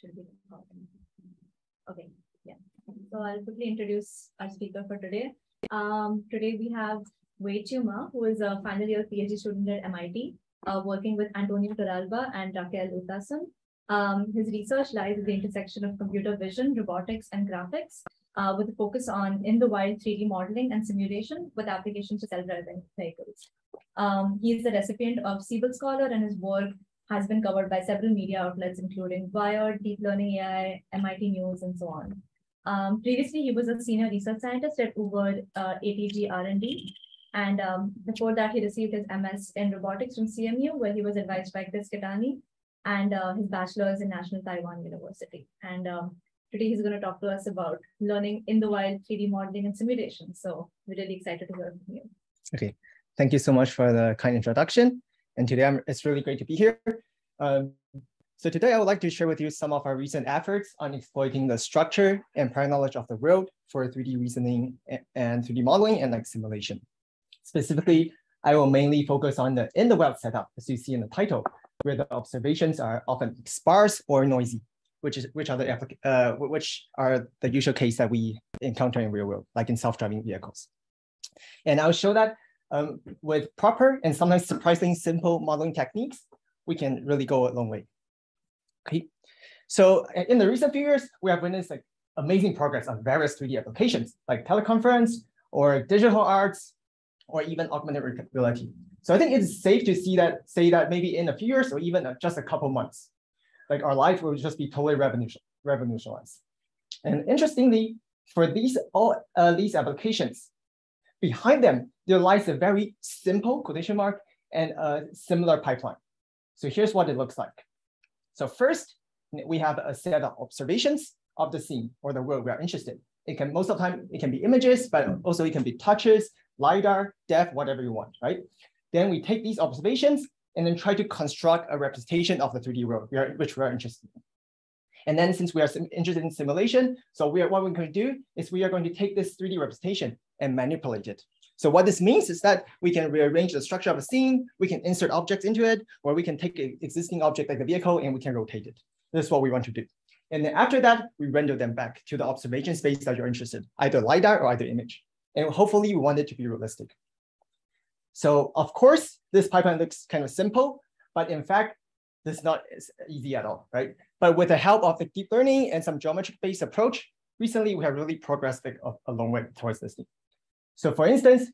should be recording. Okay, yeah. So I'll quickly introduce our speaker for today. Today we have Wei-Chiu, who is a final year PhD student at MIT, working with Antonio Torralba and Raquel Utasun. His research lies at the intersection of computer vision, robotics, and graphics, with a focus on in-the-wild 3D modeling and simulation with applications to self-driving vehicles. He is the recipient of Siebel Scholar, and his work has been covered by several media outlets, including Wired, Deep Learning AI, MIT News, and so on. Previously, he was a senior research scientist at Uber ATG R&D. And before that, he received his MS in robotics from CMU, where he was advised by Chris Katani, and his bachelor's in National Taiwan University. And today he's going to talk to us about learning in the wild 3D modeling and simulation. So we're really excited to hear from you. Okay, thank you so much for the kind introduction. And today it's really great to be here. So today I would like to share with you some of our recent efforts on exploiting the structure and prior knowledge of the world for 3D reasoning and 3D modeling and like simulation. Specifically, I will mainly focus on the in-the-wild setup, as you see in the title, where the observations are often sparse or noisy, which are the usual case that we encounter in real world, like in self-driving vehicles. And I'll show that with proper and sometimes surprisingly simple modeling techniques, we can really go a long way. Okay, so in the recent few years, we have witnessed like amazing progress on various 3D applications, like teleconference or digital arts, or even augmented reality. So I think it's safe to say that maybe in a few years or even just a couple months, like our life will just be totally revolutionized. And interestingly, for these applications, behind them, there lies a very simple quotation mark and a similar pipeline. So here's what it looks like. So first, we have a set of observations of the scene or the world we are interested in. It can, most of the time, it can be images, but also it can be touches, LiDAR, depth, whatever you want, right? Then we take these observations and then try to construct a representation of the 3D world which we are interested in. And then since we are interested in simulation, so what we're going to do is we are going to take this 3D representation and manipulate it. So what this means is that we can rearrange the structure of a scene, we can insert objects into it, or we can take an existing object like the vehicle and we can rotate it. This is what we want to do. And then after that, we render them back to the observation space that you're interested in, either LiDAR or either image. And hopefully we want it to be realistic. So of course, this pipeline looks kind of simple, but in fact, this is not easy at all, right? But with the help of the deep learning and some geometric-based approach, recently we have really progressed a long way towards this thing. So for instance,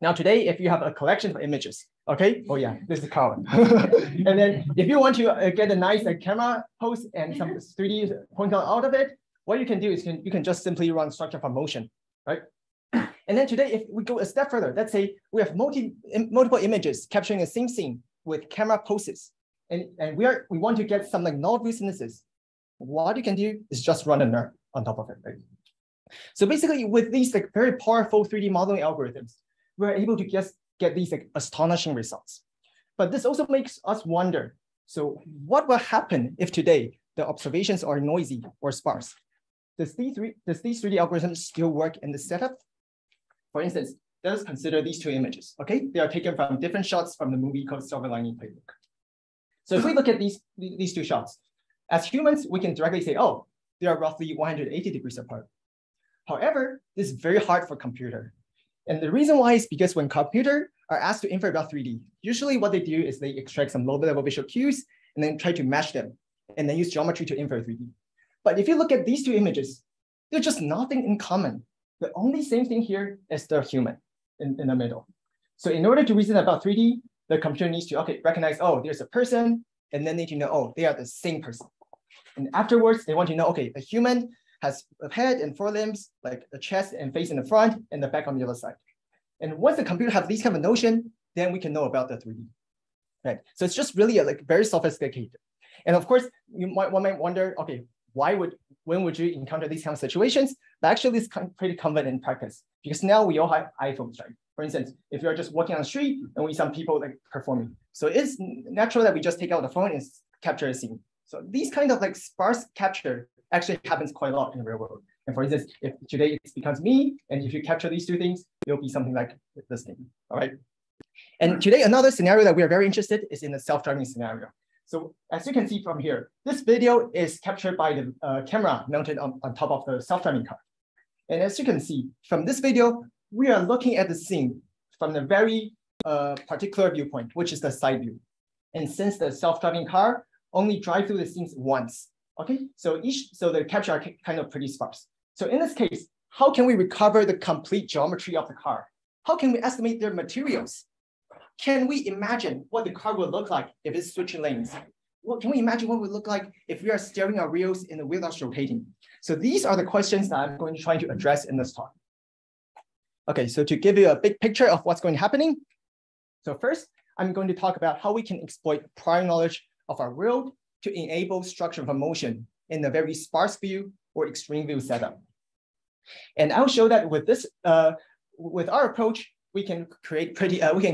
now today, if you have a collection of images, okay? Oh yeah, this is Colin. And then if you want to get a nice camera pose and some 3D point out of it, what you can do is you can just simply run structure from motion, right? And then today, if we go a step further, let's say we have multiple images capturing the same scene with camera poses, and we want to get some like null view synthesis. What you can do is just run a NERP on top of it, right? So basically, with these like very powerful 3D modeling algorithms, we're able to just get these like astonishing results. But this also makes us wonder, so what will happen if today the observations are noisy or sparse? Does these 3D algorithms still work in the setup? For instance, let's consider these two images, okay? They are taken from different shots from the movie called Silver Lining Playbook. So if we look at these two shots, as humans, we can directly say, oh, they are roughly 180 degrees apart. However, this is very hard for computer. And the reason why is because when computers are asked to infer about 3D, usually what they do is they extract some low-level visual cues and then try to match them and then use geometry to infer 3D. But if you look at these two images, they're just nothing in common. The only same thing here is the human in the middle. So in order to reason about 3D, the computer needs to recognize, oh, there's a person, and then they need to know, oh, they are the same person. And afterwards, they want to know, okay, a human has a head and four limbs, like a chest and face in the front and the back on the other side. And once the computer has these kind of notion, then we can know about the 3D. Right? So it's just really very sophisticated. And of course, one might wonder, okay, when would you encounter these kind of situations? But actually, it's pretty common in practice because now we all have iPhones, right? For instance, if you're just walking on the street and we see some people like performing, so it's natural that we just take out the phone and capture a scene. So these kind of like sparse capture actually happens quite a lot in the real world. And for instance, if today it becomes me, and if you capture these two things, it'll be something like this thing, all right? And today, another scenario that we are very interested in is in the self-driving scenario. So as you can see from here, this video is captured by the camera mounted on top of the self-driving car. And as you can see from this video, we are looking at the scene from the very particular viewpoint, which is the side view. And since the self-driving car only drive through the scenes once, okay? So the capture are kind of pretty sparse. So in this case, how can we recover the complete geometry of the car? How can we estimate their materials? Can we imagine what the car will look like if it's switching lanes? Well, can we imagine what it would look like if we are steering our wheels in the wheel that's rotating? So these are the questions that I'm going to try to address in this talk. Okay, so to give you a big picture of what's going to happening. So first, I'm going to talk about how we can exploit prior knowledge of our world to enable structure of motion in a very sparse view or extreme view setup. And I'll show that with this, with our approach, we can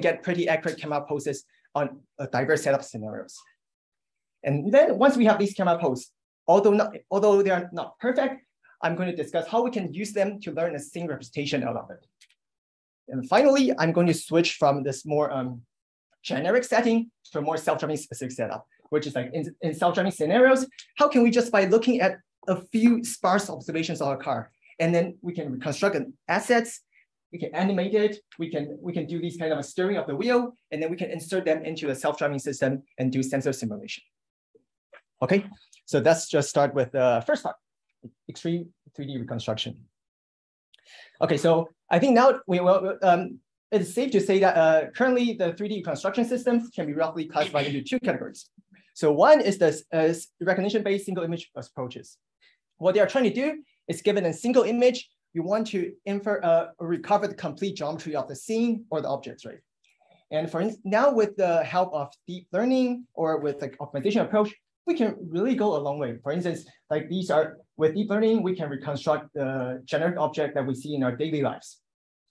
get pretty accurate camera poses on a diverse set of scenarios. And then once we have these camera poses, although they are not perfect, I'm going to discuss how we can use them to learn a scene representation out of it. And finally, I'm going to switch from this more generic setting to a more self-driving specific setup, which is like in self-driving scenarios, how can we just by looking at a few sparse observations of a car, and then we can reconstruct assets, we can animate it, we can do these kind of a steering of the wheel, and then we can insert them into the self-driving system and do sensor simulation. Okay, so let's just start with the first part, extreme 3D reconstruction. Okay, so I think now it's safe to say that currently the 3D reconstruction systems can be roughly classified into two categories. So one is the recognition-based single image approaches. What they are trying to do is given a single image, you want to recover the complete geometry of the scene or the objects, right? And for instance, now with the help of deep learning or with the optimization approach, we can really go a long way. For instance, like these are, with deep learning, we can reconstruct the generic object that we see in our daily lives,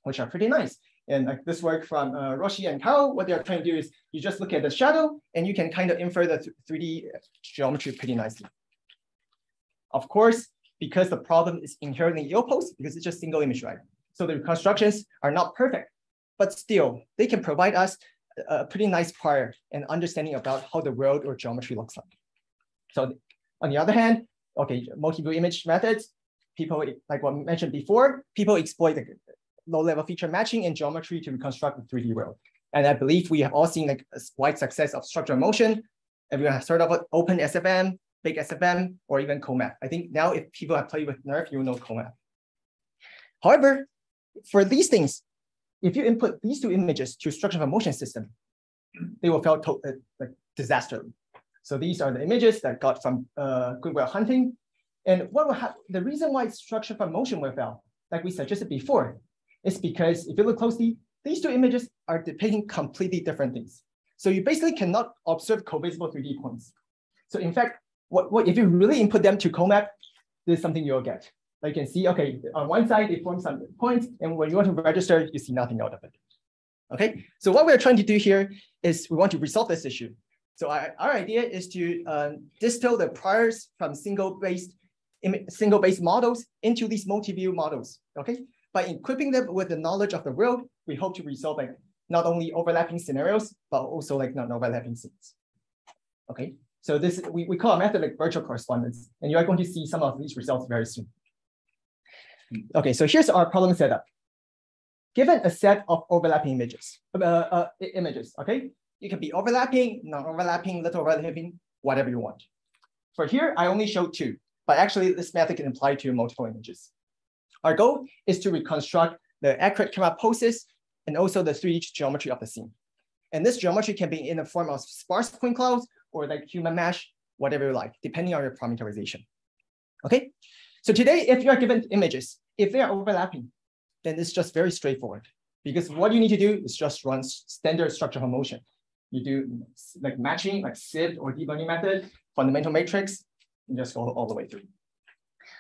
which are pretty nice. And like this work from Roshi and Kao, what they're trying to do is you just look at the shadow and you can kind of infer the 3D geometry pretty nicely. Of course, because the problem is inherently ill-posed, because it's just single image, right? So the reconstructions are not perfect, but still they can provide us a pretty nice prior and understanding about how the world or geometry looks like. So on the other hand, okay, multi-view image methods, people, like what I mentioned before, people exploit the low-level feature matching and geometry to reconstruct the 3D world. And I believe we have all seen like a wide success of structural motion. Everyone has heard of it, open SFM, big SFM, or even COMAP. I think now if people have played with NERF, you will know COMAP. However, for these things, if you input these two images to structure of a motion system, they will fail like disastrously. So these are the images that got from Goodwill Hunting. And what will happen? The reason why structure of motion will fail, like we suggested before, is because if you look closely, these two images are depicting completely different things. So you basically cannot observe co-visible 3D points. So in fact, what if you really input them to COMAP, this is something you'll get. Like you can see, okay, on one side, it forms some points, and when you want to register, you see nothing out of it. Okay, so what we're trying to do here is we want to resolve this issue. So our idea is to distill the priors from single-based models into these multi-view models, okay? By equipping them with the knowledge of the world, we hope to resolve like not only overlapping scenarios, but also like non-overlapping scenes, okay? So this, we call a method like virtual correspondence, and you are going to see some of these results very soon. Okay, so here's our problem setup. Given a set of overlapping images, okay? It can be overlapping, non-overlapping, little overlapping, whatever you want. For here, I only showed two, but actually this method can apply to multiple images. Our goal is to reconstruct the accurate camera poses and also the 3D geometry of the scene. And this geometry can be in the form of sparse point clouds or like human mesh, whatever you like, depending on your parameterization. Okay, so today, if you are given images, if they are overlapping, then it's just very straightforward because what you need to do is just run standard structural motion. You do like matching, like SID or deep learning method, fundamental matrix, and just go all the way through.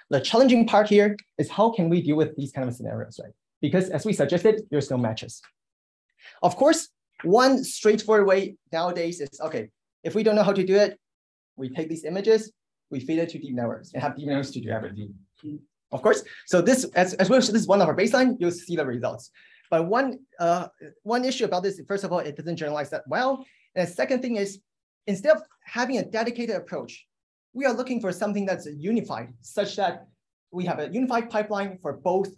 The challenging part here is how can we deal with these kind of scenarios, right? Because as we suggested, there's no matches. Of course, one straightforward way nowadays is, okay, if we don't know how to do it, we take these images, we feed it to deep networks and have deep networks to do everything. Of course, so this, as well as this is one of our baseline, you'll see the results. But one issue about this, first of all, it doesn't generalize that well. And the second thing is, instead of having a dedicated approach, we are looking for something that's unified, such that we have a unified pipeline for both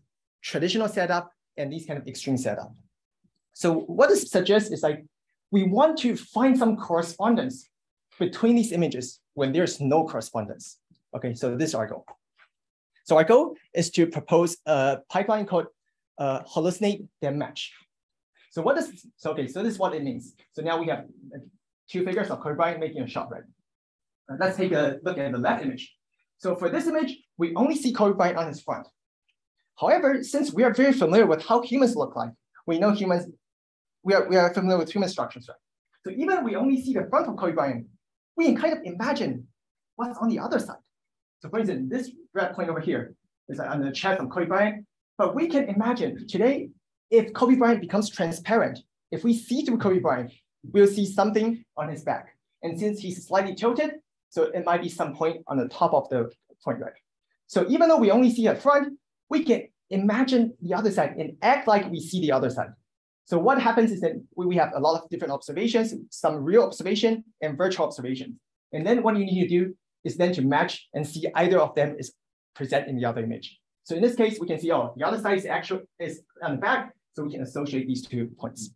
traditional setup and these kind of extreme setup. So what this suggests is like, we want to find some correspondence between these images when there's no correspondence. Okay, so this is our goal. So our goal is to propose a pipeline called hallucinate then match. So what is, so okay, so this is what it means. So now we have two figures of Kobe Bryant making a shot, right? Let's take a look at the left image. So for this image, we only see Kobe Bryant on his front. However, since we are very familiar with how humans look like, we know humans, we are familiar with human structures, right? So even if we only see the front of Kobe Bryant, we can kind of imagine what's on the other side. So for instance, this red point over here is on the chest of Kobe Bryant, but we can imagine today, if Kobe Bryant becomes transparent, if we see through Kobe Bryant, we'll see something on his back. And since he's slightly tilted, so it might be some point on the top of the point, right? So even though we only see a front, we can imagine the other side and act like we see the other side. So what happens is that we have a lot of different observations, some real observation and virtual observation. And then what you need to do is then to match and see either of them is present in the other image. So in this case, we can see, oh, the other side is on the back, so we can associate these 2 points.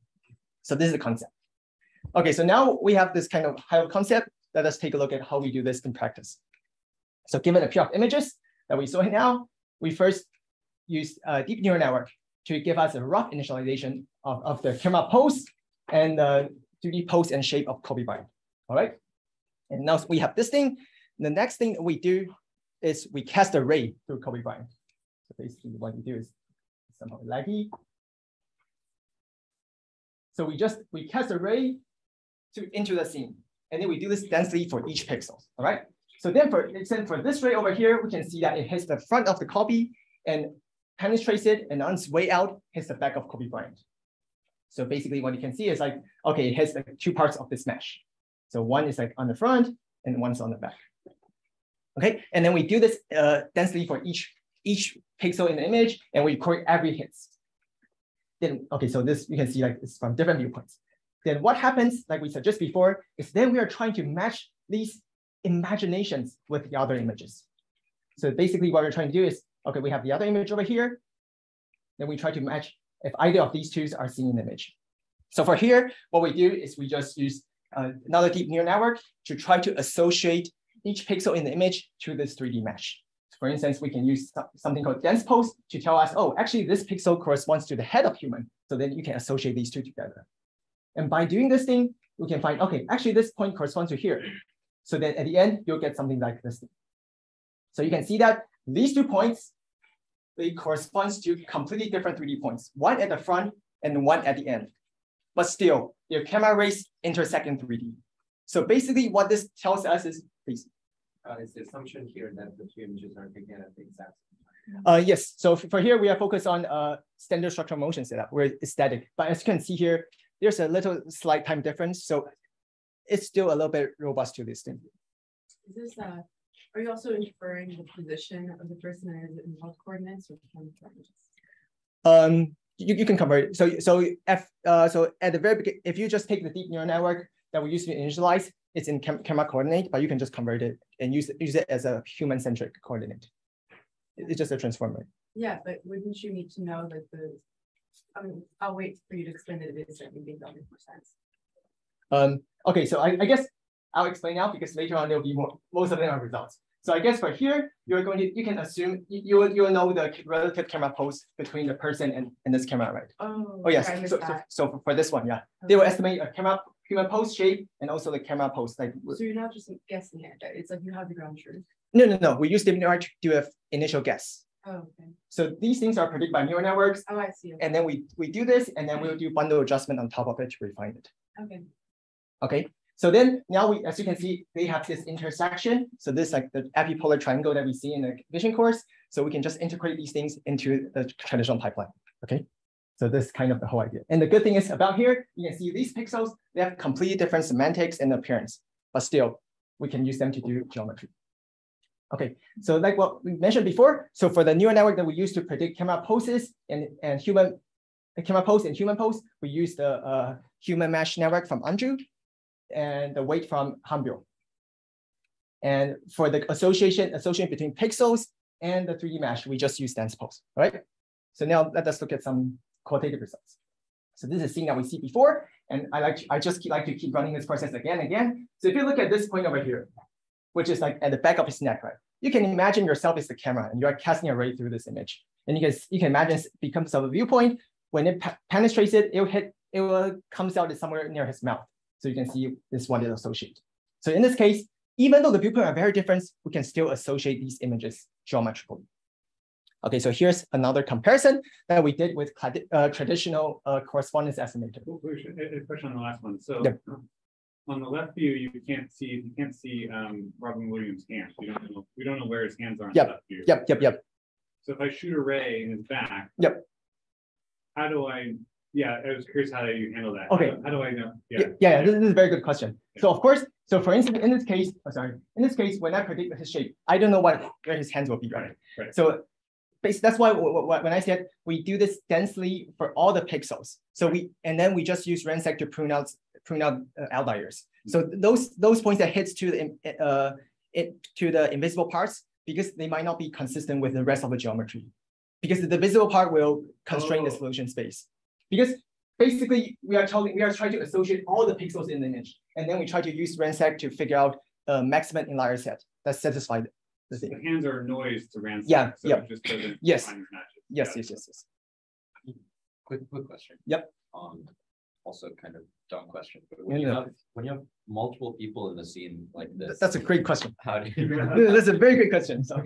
So this is the concept. Okay, so now we have this kind of high level concept. Let us take a look at how we do this in practice. So given a pair of images that we saw here now, we first use a deep neural network to give us a rough initialization of the camera pose and the 3D pose and shape of Kobe Bryant. All right. And now we have this thing. The next thing we do is we cast a ray through Kobe Bryant. So basically what we do is somehow laggy. So we cast a ray into the scene. And then we do this densely for each pixel. All right. So then for this ray over here, we can see that it hits the front of the copy and penetrates it, and on its way out, hits the back of Kobe Bryant. So basically what you can see is like, okay, it hits like 2 parts of this mesh. So one is like on the front and one's on the back. Okay, and then we do this densely for each pixel in the image, and we record every hit. Then, okay, so this you can see like it's from different viewpoints. Then what happens, like we said just before, is then we are trying to match these imaginations with the other images. So basically what we're trying to do is, okay, we have the other image over here. Then we try to match if either of these two are seen in the image. So for here, what we do is we just use another deep neural network to try to associate each pixel in the image to this 3D mesh. So for instance, we can use something called dense pose to tell us, oh, actually this pixel corresponds to the head of human. So then you can associate these two together. And by doing this thing, we can find, okay, actually this point corresponds to here. So then at the end, you'll get something like this thing. So you can see that these 2 points, they correspond to completely different 3D points, one at the front and one at the end. But still, their camera rays intersect in 3D. So basically what this tells us is, please. Is the assumption here that the 2 images are taken at the exact same time? Yes, so for here, we are focused on standard structural motion setup where it's static. But as you can see here, there's a little slight time difference. So it's still a little bit robust to this thing. Is this, are you also inferring the position of the person in both coordinates or coordinates? You can convert it. So at the very beginning, if you just take the deep neural network that we used to initialize, it's in camera coordinate, but you can just convert it and use it as a human-centric coordinate. It's just a transformer. Yeah, but wouldn't you need to know that I'll wait for you to explain it. It certainly makes more sense. Okay, so I guess I'll explain now because later on there'll be most of them are results. So I guess for here, you can assume you'll know the relative camera pose between the person and this camera, right? Oh yes. Okay, So for this one, yeah, okay. They will estimate a human pose shape and also the camera pose. Like, so you're not just guessing it. It's like you have the ground truth. No. We use deep neural network to do an initial guess. Oh, okay. So these things are predicted by neural networks. Oh, I see. Okay. And then we do this, and then we'll do bundle adjustment on top of it to refine it. Okay. Okay. So then now as you can see, they have this intersection. So this like the epipolar triangle that we see in the vision course. So we can just integrate these things into the traditional pipeline. Okay. So this is kind of the whole idea. And the good thing is about here, you can see these pixels, they have completely different semantics and appearance, but still we can use them to do geometry. Okay, so like what we mentioned before, so for the neural network that we use to predict camera poses and camera pose and human pose, we use the human mesh network from Andrew. and the weight from Hambio. And for the association between pixels and the 3D mesh, we just use dense pose, right? So now let us look at some qualitative results. So this is a scene that we see before, and I just like to keep running this process again and again. So if you look at this point over here, which is like at the back of his neck, right? You can imagine yourself as the camera, and you are casting a ray through this image. And you can imagine it becomes a viewpoint. When it penetrates it, it will comes out somewhere near his mouth. So you can see this is what it associates. So in this case, even though the viewpoints are very different, we can still associate these images geometrically. Okay, so here's another comparison that we did with traditional correspondence estimator. A question on the last one. So Yep. On the left view, you can't see Robin Williams' hands. We don't know where his hands are in the left view. Yep. So if I shoot a ray in his back, Yep. How do I? Yeah, I was curious how you handle that. Okay. How do I know? Yeah. This is a very good question. So of course, so for instance, in this case, when I predict his shape, I don't know where his hands will be, right? So basically, that's why when I said we do this densely for all the pixels. So then we just use Rensec to prune out outliers. So those points that hits to the invisible parts, because they might not be consistent with the rest of the geometry, because the visible part will constrain the solution space. Because basically we are trying to associate all the pixels in the image, and then we try to use Rensec to figure out a maximum inlier set that satisfies the thing. The hands are noise to Rensec. Yeah. So Yep. Just doesn't Yes. find matches. Yes. Quick question. Yep. Also kind of dumb question, but when you have multiple people in the scene like this, That's a great question. how do you? That's a very good question. So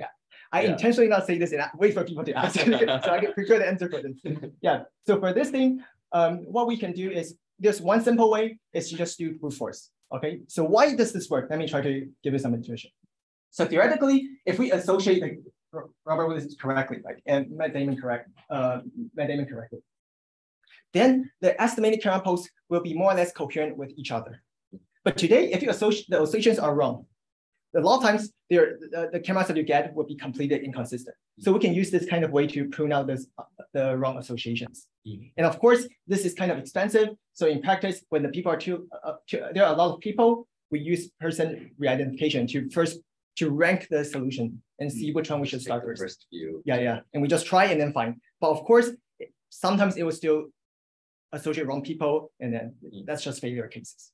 I intentionally not say this and wait for people to ask, so I can prepare the answer for this. Yeah. So for this thing, what we can do is there's one simple way is to just do brute force. Okay. So why does this work? Let me try to give you some intuition. So theoretically, if we associate like Robert Williams correctly, like and Matt Damon correctly, then the estimated camera pose will be more or less coherent with each other. But today, if you associate the associations are wrong, a lot of times the cameras that you get will be completely inconsistent. So we can use this kind of way to prune out the wrong associations. And of course, this is kind of expensive. So in practice, when the people are there are a lot of people, we use person re-identification to rank the solution and see which one we should start first. Yeah. And we just try and then find. But of course, sometimes it will still associate wrong people, and then that's just failure cases.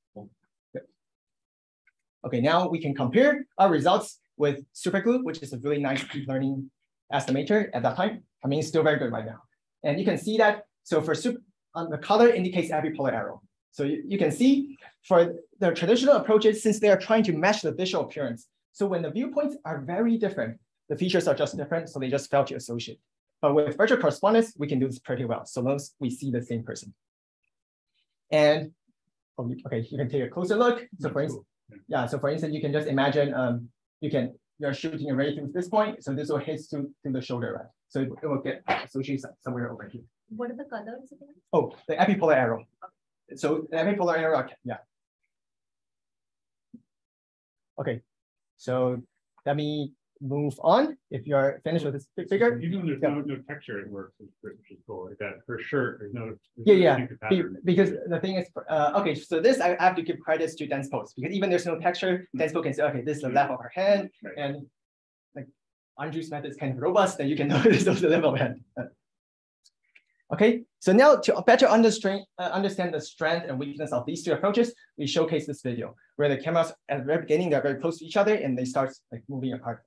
Okay, now we can compare our results with Superglue, which is a really nice deep learning estimator at that time. I mean, it's still very good right now. And you can see that, so for the color indicates epipolar arrow. So you can see for the traditional approaches, since they are trying to match the visual appearance, so when the viewpoints are very different, the features are just different, so they just fail to associate. But with virtual correspondence, we can do this pretty well, so long as we see the same person. And okay, you can take a closer look. So for instance, so for instance, you can just imagine you're shooting a ray through this point, so this will hit through the shoulder, right? So it will get associated somewhere over here. What are the colors again? Oh, the epipolar arrow. So the epipolar arrow, yeah. Okay, so let me move on. If you're finished with this figure. Even when there's no texture, it works, which is cool. Like that for sure. There's no. Because the thing is, okay, so this I have to give credits to dense pose, because even there's no texture, dense pose can say, okay, this is the left of her hand, and like Andrew's method is kind of robust, then you can know this is the left of her hand. Okay, so now to better understand the strength and weakness of these two approaches, we showcase this video where the cameras at the very beginning, they're very close to each other and they start like moving apart.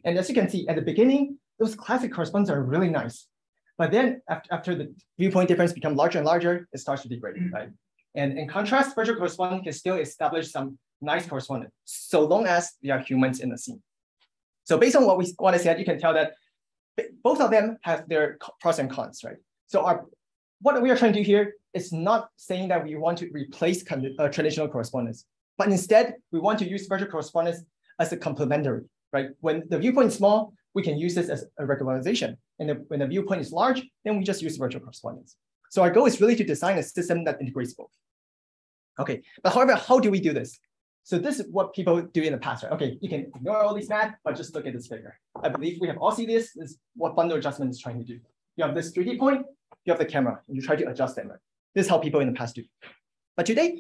And as you can see, at the beginning, those classic correspondences are really nice. But then after the viewpoint difference becomes larger and larger, it starts to degrade, right? And in contrast, virtual correspondence can still establish some nice correspondence, so long as there are humans in the scene. So based on what I said, you can tell that both of them have their pros and cons, right? So what we are trying to do here is not saying that we want to replace traditional correspondence, but instead we want to use virtual correspondence as a complementary, right? When the viewpoint is small, we can use this as a regularization. And when the viewpoint is large, then we just use virtual correspondence. So our goal is really to design a system that integrates both. Okay, but however, how do we do this? So this is what people do in the past, right? Okay, you can ignore all these math, but just look at this figure. I believe we have all seen this. This is what bundle adjustment is trying to do. You have this 3D point, you have the camera, and you try to adjust them, right? This is how people in the past do. But today,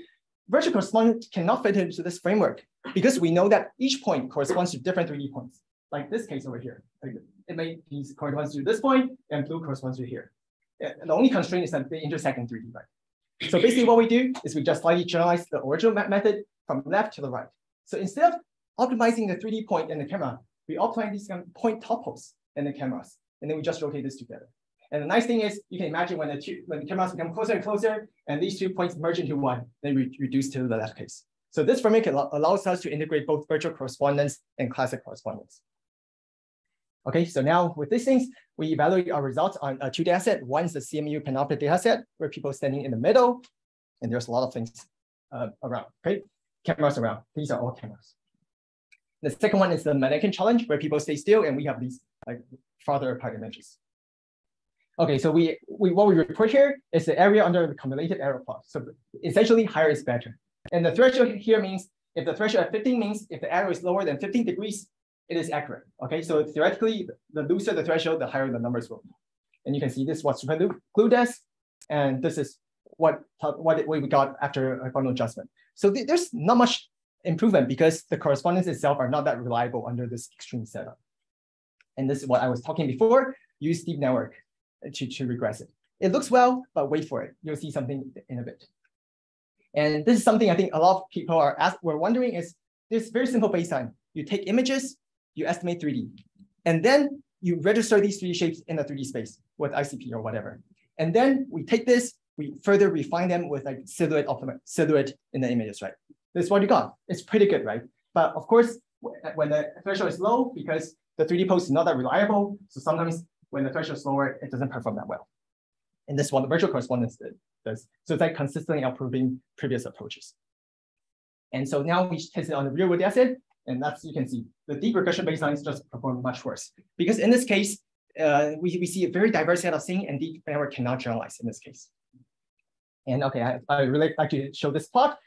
virtual correspondence cannot fit into this framework because we know that each point corresponds to different 3D points. Like this case over here, like it may be corresponds to this point and blue corresponds to here. The only constraint is that they intersect in 3D, right? So basically what we do is we just slightly generalize the original method from left to the right. So instead of optimizing the 3D point in the camera, we optimize these kind of point topos in the cameras, and then we just rotate this together. And the nice thing is you can imagine when the cameras become closer and closer, and these 2 points merge into one, then we reduce to the left case. So this framework allows us to integrate both virtual correspondence and classic correspondence. Okay, so now with these things, we evaluate our results on 2 data sets. One is the CMU panoptic data set, where people are standing in the middle, and there's a lot of things around, okay? Cameras around, these are all cameras. The second one is the mannequin challenge, where people stay still, and we have these like farther apart images. Okay, so what we report here is the area under the cumulative error plot. So essentially, higher is better. And the threshold here means if the threshold at 15 means if the error is lower than 15 degrees, it is accurate. Okay, so theoretically, the looser the threshold, the higher the numbers will be. And you can see this is what super glue does, and this is what we got after a final adjustment. So there's not much improvement because the correspondence itself are not that reliable under this extreme setup. And this is what I was talking before. Use deep network to regress it. It looks well, but wait for it. You'll see something in a bit. And this is something I think a lot of people were wondering is this very simple baseline. You take images, you estimate 3D, and then you register these 3D shapes in a 3D space with ICP or whatever. And then we take this, we further refine them with like silhouette in the images, right? This is what you got. It's pretty good, right? But of course, when the threshold is low, because the 3D post is not that reliable, so sometimes when the threshold is lower, it doesn't perform that well. And this is what the virtual correspondence does. So it's like consistently improving previous approaches. And so now we test it on the real world data set, and that's, you can see, the deep regression baselines just perform much worse. Because in this case, we see a very diverse set of things, and deep network cannot generalize in this case. And okay, I really like to show this plot.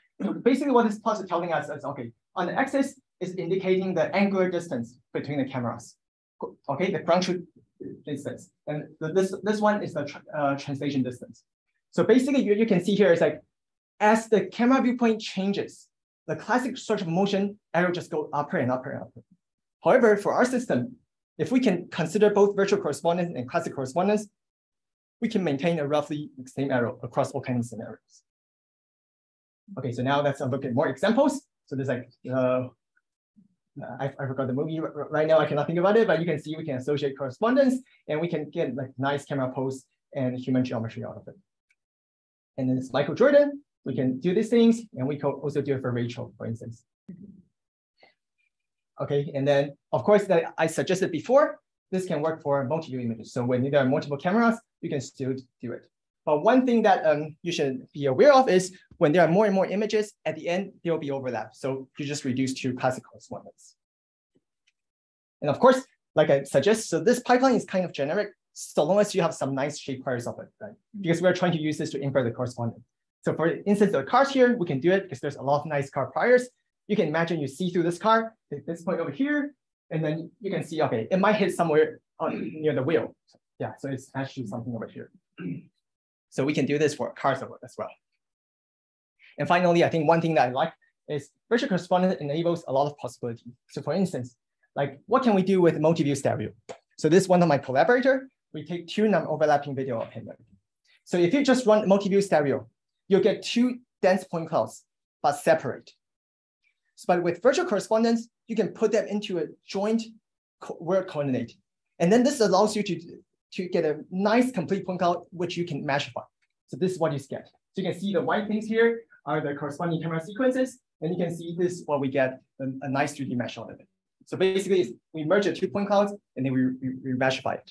Basically, what this plot is telling us is, okay, on the axis is indicating the angular distance between the cameras. Okay, the ground truth distance, and this one is the translation distance. So basically, you can see here is like, as the camera viewpoint changes, the classic search of motion arrow just go upper and upper and upper. However, for our system, if we can consider both virtual correspondence and classic correspondence, we can maintain a roughly the same arrow across all kinds of scenarios. Okay, so now let's look at more examples. So there's like, I forgot the movie right now, I cannot think about it, but you can see we can associate correspondence and we can get like nice camera pose and human geometry out of it. And then it's Michael Jordan, we can do these things, and we can also do it for Rachel, for instance. Okay, and then of course that I suggested before, this can work for multi-view images. So when there are multiple cameras, you can still do it. But one thing that you should be aware of is when there are more and more images, at the end, there will be overlap. So you just reduce to classic correspondence. And of course, like I suggest, so this pipeline is kind of generic, so long as you have some nice shape pairs of it, right? Because we're trying to use this to infer the correspondence. So for instance, the cars here, we can do it because there's a lot of nice car priors. You can imagine you see through this car, at this point over here, and then you can see, okay, it might hit somewhere near the wheel. So, yeah, so it's actually something over here. So we can do this for cars as well. And finally, I think one thing that I like is virtual correspondence enables a lot of possibility. So for instance, like what can we do with multi-view stereo? So this is one of my collaborator. We take two non-overlapping video of him. So if you just run multi-view stereo, you'll get two dense point clouds, but separate. So, but with virtual correspondence, you can put them into a joint word coordinate. And then this allows you to get a nice complete point cloud, which you can meshify. So this is what you get. So you can see the white things here are the corresponding camera sequences. And you can see this, what we get, a nice 3D mesh out of it. So basically, we merge the 2 point clouds and then we meshify it.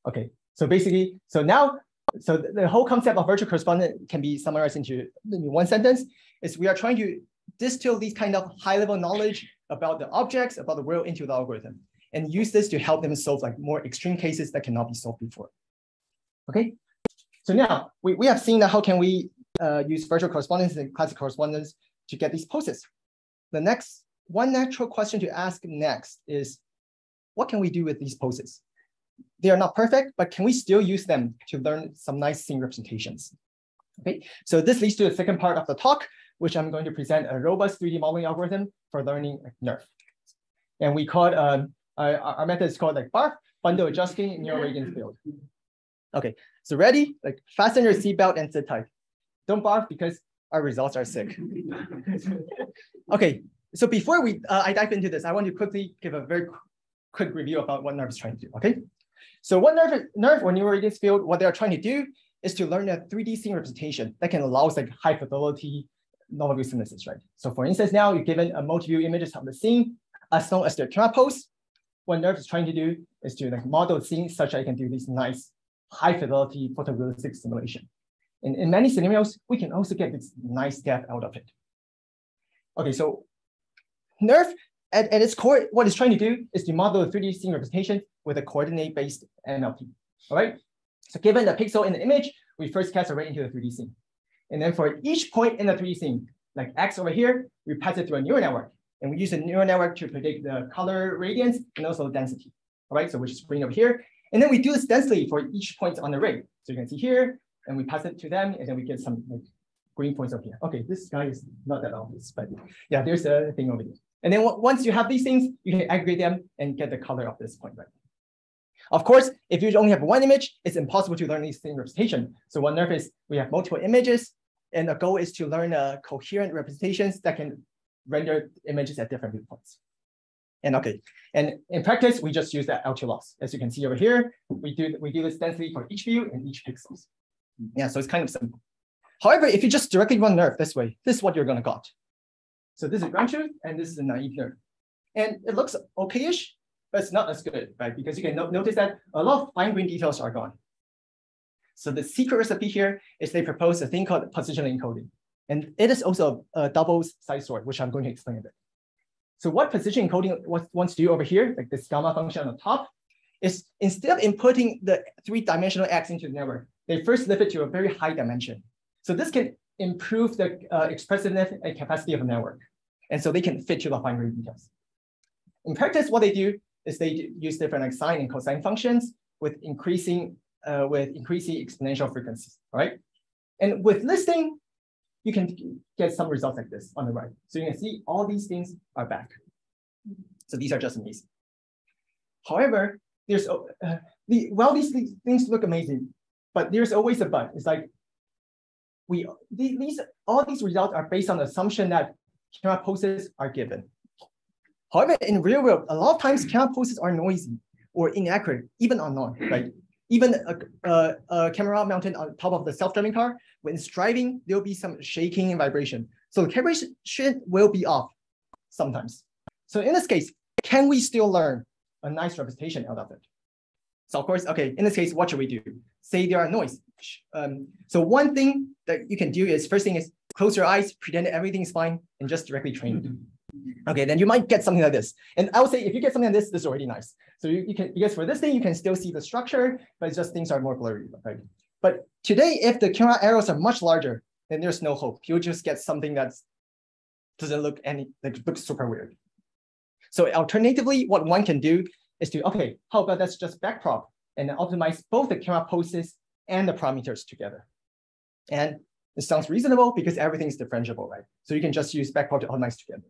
Okay, so basically, so now, so the whole concept of virtual correspondence can be summarized into one sentence, is we are trying to distill these kind of high-level knowledge about the objects, about the world into the algorithm, and use this to help them solve like more extreme cases that cannot be solved before. Okay, so now we have seen that how can we use virtual correspondence and classic correspondence to get these poses. The one natural question to ask next is, what can we do with these poses? They are not perfect, but can we still use them to learn some nice scene representations? Okay, so this leads to the second part of the talk, which I'm going to present a robust 3D modeling algorithm for learning nerve. And we call it, our method is called like BARF, bundle adjusting neural radiance field. Okay, so ready? Like fasten your seatbelt and sit tight. Don't barf because our results are sick. Okay, so before I dive into this, I want to quickly give a very quick review about what nerve is trying to do, okay? So what nerve or neural radiance field, what they're trying to do is to learn a 3D scene representation that can allow like high fidelity normal view synthesis, right? So for instance, now you're given a multi-view images of the scene as long as they're camera pose. What nerve is trying to do is to like model the scene such that you can do this nice high fidelity photorealistic simulation. And in many scenarios, we can also get this nice depth out of it. Okay, so nerve at its core, what it's trying to do is to model a 3D scene representation with a coordinate-based NLP. All right. So given the pixel in the image, we first cast array into the 3D scene. And then for each point in the 3D scene, like X over here, we pass it through a neural network. And we use a neural network to predict the color radiance and also density. All right, so which is green over here. And then we do this densely for each point on the array. So you can see here, and we pass it to them, and then we get some like green points over here. Okay, this guy is not that obvious, but yeah, there's a thing over here. And then once you have these things, you can aggregate them and get the color of this point, right? Of course, if you only have one image, it's impossible to learn these scene representation. So what nerve is, we have multiple images, and the goal is to learn coherent representations that can render images at different viewpoints. And okay, and in practice, we just use that L2 loss. As you can see over here, we do this densely for each view and each pixels. Yeah, so it's kind of simple. However, if you just directly run nerve this way, this is what you're gonna got. So this is ground truth, and this is a naive nerve. And it looks okay-ish, but it's not as good, right? Because you can notice that a lot of fine-grained details are gone. So the secret recipe here is they propose a thing called positional encoding. And it is also a double-sided sword, which I'm going to explain a bit. So what position encoding wants to do over here, like this gamma function on the top, is instead of inputting the three-dimensional X into the network, they first lift it to a very high dimension. So this can improve the expressiveness and capacity of the network. And so they can fit to the fine-grained details. In practice, what they do is they use different like sine and cosine functions with increasing exponential frequencies, all right? And with listing, you can get some results like this on the right. So you can see all these things are back. So these are just amazing. However, there's these things look amazing, but there's always a but. It's like all these results are based on the assumption that camera poses are given. However, in real world, a lot of times camera poses are noisy or inaccurate, even unknown, right? Even a camera mounted on top of the self-driving car, when it's driving, there'll be some shaking and vibration. So the calibration will be off sometimes. So in this case, can we still learn a nice representation out of it? So of course, okay, in this case, what should we do? Say there are noise. So one thing that you can do is, first thing is close your eyes, pretend everything's fine, and just directly train it. Okay, then you might get something like this. And I would say if you get something like this is already nice. So you can, because for this thing, you can still see the structure, but it's just things are more blurry, right? But today, if the camera arrows are much larger, then there's no hope. You'll just get something that doesn't look looks super weird. So alternatively, what one can do is to, okay, how about let's just backprop and optimize both the camera poses and the parameters together. And it sounds reasonable because everything is differentiable, right? So you can just use backprop to optimize together.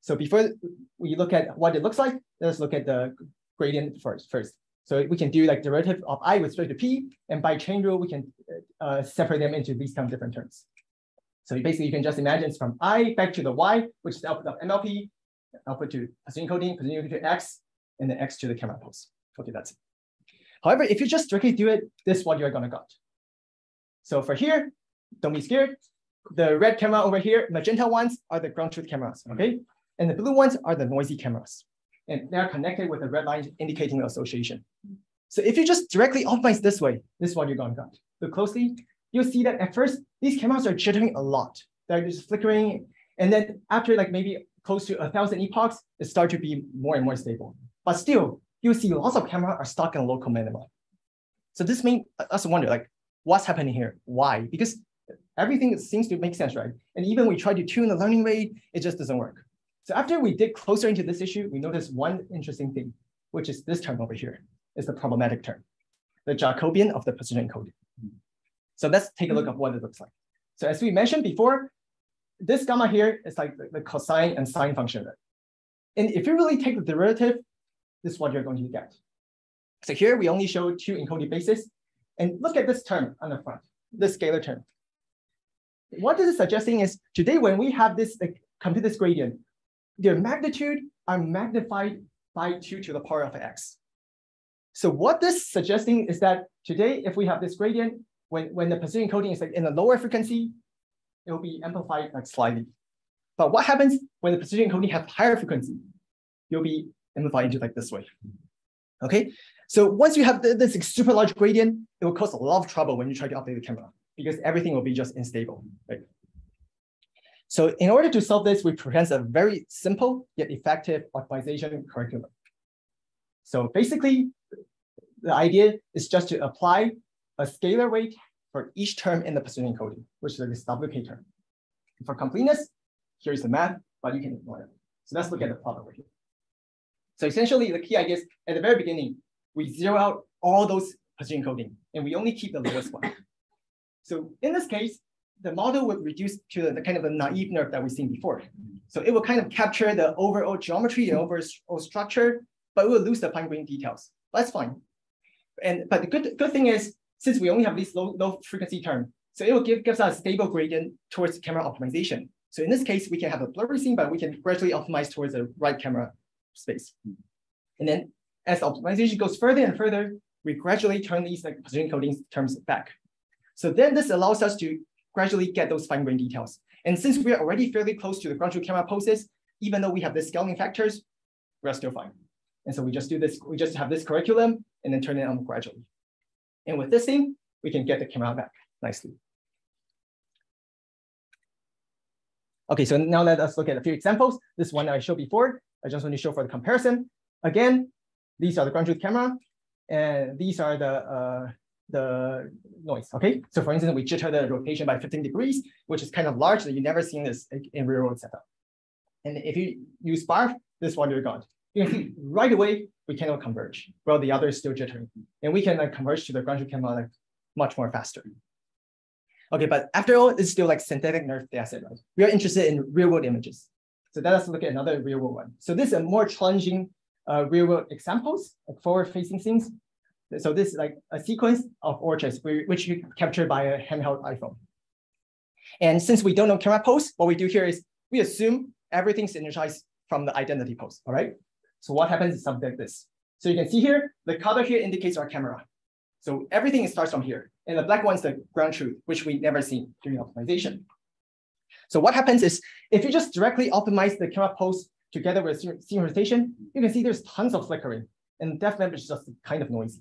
So before we look at what it looks like, let's look at the gradient first. So we can do like derivative of I with respect to P, and by chain rule, we can separate them into these kind of different terms. So basically, you can just imagine it's from I back to the Y, which is the output of MLP, output to position encoding to X, and then X to the camera pose. Okay, that's it. However, if you just directly do it, this is what you're gonna got. So for here, don't be scared. The red camera over here, magenta ones are the ground truth cameras, okay? And the blue ones are the noisy cameras. And they're connected with the red line indicating the association. So if you just directly optimize this way, this is what you're going to get. Look closely, you'll see that at first, these cameras are jittering a lot. They're just flickering. And then after like maybe close to 1,000 epochs, it starts to be more and more stable. But still, you'll see lots of cameras are stuck in local minima. So this makes us wonder, like, what's happening here? Why? Because everything seems to make sense, right? And even we try to tune the learning rate, it just doesn't work. So after we dig closer into this issue, we noticed one interesting thing, which is this term over here. It's the problematic term, the Jacobian of the position encoding. So let's take a look at what it looks like. So as we mentioned before, this gamma here is like the cosine and sine function. And if you really take the derivative, this is what you're going to get. So here we only show two encoded bases. And look at this term on the front, this scalar term. What this is suggesting is today when we have this, compute this gradient, their magnitude are magnified by 2 to the power of x. So what this is suggesting is that today, if we have this gradient, when the precision encoding is like in a lower frequency, it will be amplified like slightly. But what happens when the precision encoding have higher frequency? You'll be amplified into like this way. Okay, so once you have this super large gradient, it will cause a lot of trouble when you try to update the camera because everything will be just unstable, right? So in order to solve this, we present a very simple yet effective optimization curriculum. So basically, the idea is just to apply a scalar weight for each term in the precision encoding, which is this WK term. For completeness, here's the math, but you can ignore it. So let's look at the plot over here. So essentially, the key idea is at the very beginning, we zero out all those precision encoding, and we only keep the lowest one. So in this case, the model would reduce to the kind of a naive nerve that we've seen before. So it will kind of capture the overall geometry and overall structure, but it will lose the fine-grained details. That's fine. But the good thing is, since we only have this low frequency term, so it will gives us a stable gradient towards camera optimization. So in this case, we can have a blurry scene, but we can gradually optimize towards the right camera space. And then as the optimization goes further and further, we gradually turn these like precision encoding terms back. So then this allows us to gradually get those fine-grained details. And since we are already fairly close to the ground truth camera poses, even though we have the scaling factors, we're still fine. And so we just do this, we just have this curriculum and then turn it on gradually. And with this thing, we can get the camera back nicely. Okay, so now let us look at a few examples. This one I showed before, I just want to show for the comparison. Again, these are the ground truth camera, and these are the noise, okay? So for instance, we jitter the rotation by 15 degrees, which is kind of large, that you never seen this in real world setup. And if you use sparse, this one you're gone. You can see right away, we cannot converge, while the other is still jittering. And we can like converge to the ground truth camera like much more faster. Okay, but after all, it's still like synthetic nerve data, right? We are interested in real world images. So let us look at another real world one. So this is a more challenging real world examples, like forward facing scenes. So this is like a sequence of orchards, which you capture by a handheld iPhone. And since we don't know camera pose, what we do here is we assume everything's energized from the identity pose, all right? So what happens is something like this. So you can see here, the color here indicates our camera. So everything starts from here. And the black one's the ground truth, which we never seen during optimization. So what happens is, if you just directly optimize the camera pose together with scene rotation, you can see there's tons of flickering. And depth map is just kind of noisy.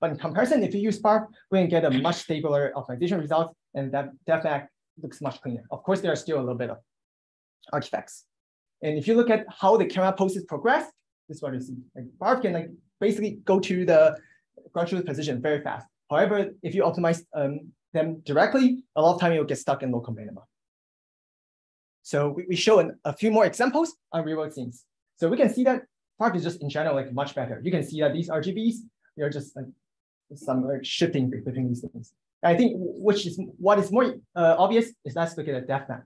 But in comparison, if you use sparse, we can get a much stabler optimization result, and that depth map looks much cleaner. Of course, there are still a little bit of artifacts. And if you look at how the camera poses progress, this is what you see. Like sparse can like basically go to the ground truth position very fast. However, if you optimize them directly, a lot of time it will get stuck in local minima. So we show a few more examples on real world scenes. So we can see that sparse is just in general like much better. You can see that these RGBs, they're just like some like shifting between these things. I think what is more obvious is let's look at the depth map.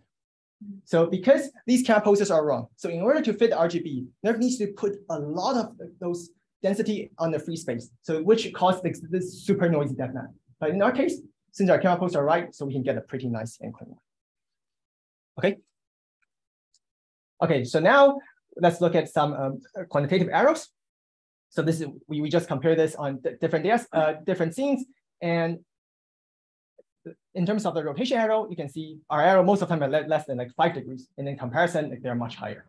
So because these camera poses are wrong, so in order to fit the RGB, nerve needs to put a lot of those density on the free space, so which causes this super noisy depth map. But in our case, since our camera poses are right, so we can get a pretty nice and clean one. Okay. Okay, so now let's look at some quantitative arrows. So this is we just compare this on different scenes, and in terms of the rotation arrow, you can see our arrow most of the time are less than like 5 degrees, and in comparison, like, they're much higher.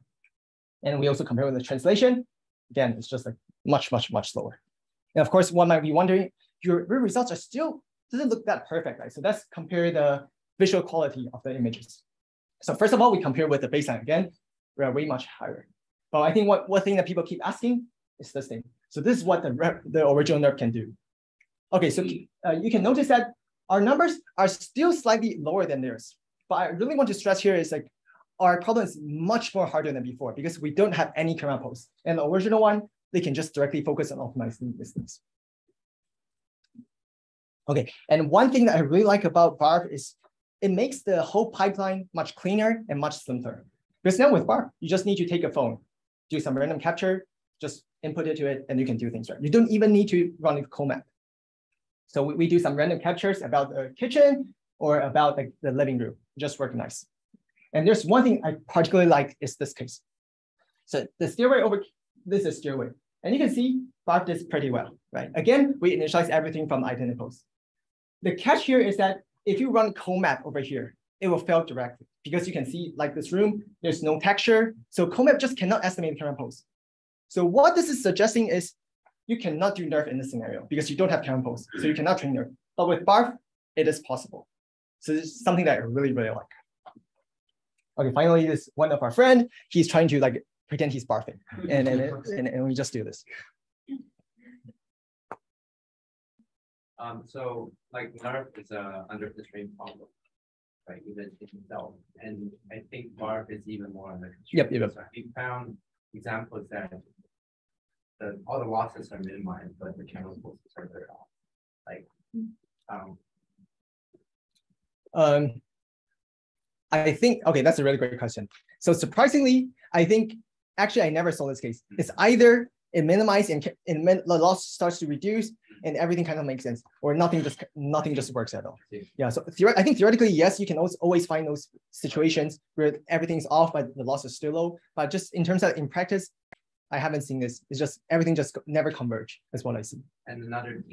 And we also compare with the translation. Again, it's just like much slower. And of course, one might be wondering, your results are still doesn't look that perfect, right? So let's compare the visual quality of the images. So first of all, we compare with the baseline again. We are way much higher. But I think one thing that people keep asking is this thing. So this is what the original nerve can do. Okay, so you can notice that our numbers are still slightly lower than theirs. But I really want to stress here is like our problem is much more harder than before because we don't have any camera pose. And the original one, they can just directly focus on optimizing these things. Okay, and one thing that I really like about BARF is it makes the whole pipeline much cleaner and much simpler. Because now with BARF, you just need to take a phone, do some random capture, just input it to it, and you can do things, right? You don't even need to run a COMAP. So we do some random captures about the kitchen or about like the living room, just work nice. And there's one thing I particularly like is this case. So the stairway this is stairway. And you can see BARF does pretty well, right? Again, we initialize everything from identicals. The catch here is that if you run COMAP over here, it will fail directly because you can see like this room, there's no texture. So COMAP just cannot estimate the camera pose. So what this is suggesting is you cannot do NERF in this scenario because you don't have camera pose. So you cannot train NERF. But with BARF, it is possible. So this is something that I really, really like. Okay, finally, this one of our friend, he's trying to like pretend he's barfing. And we just do this. So like NERF is a under constraint problem, right? Even in itself. And I think BARF is even more under constraint. Yep. So we found examples that all the losses are minimized, but the camera poses are very off. Like I think, okay, that's a really great question. So surprisingly, I think, actually, I never saw this case. It's either it minimizes and the loss starts to reduce and everything kind of makes sense, or nothing just works at all. Yeah, so I think theoretically, yes, you can always find those situations where everything's off, but the loss is still low. But just in terms of in practice, I haven't seen this. It's just everything just never converge. That's what I see. And another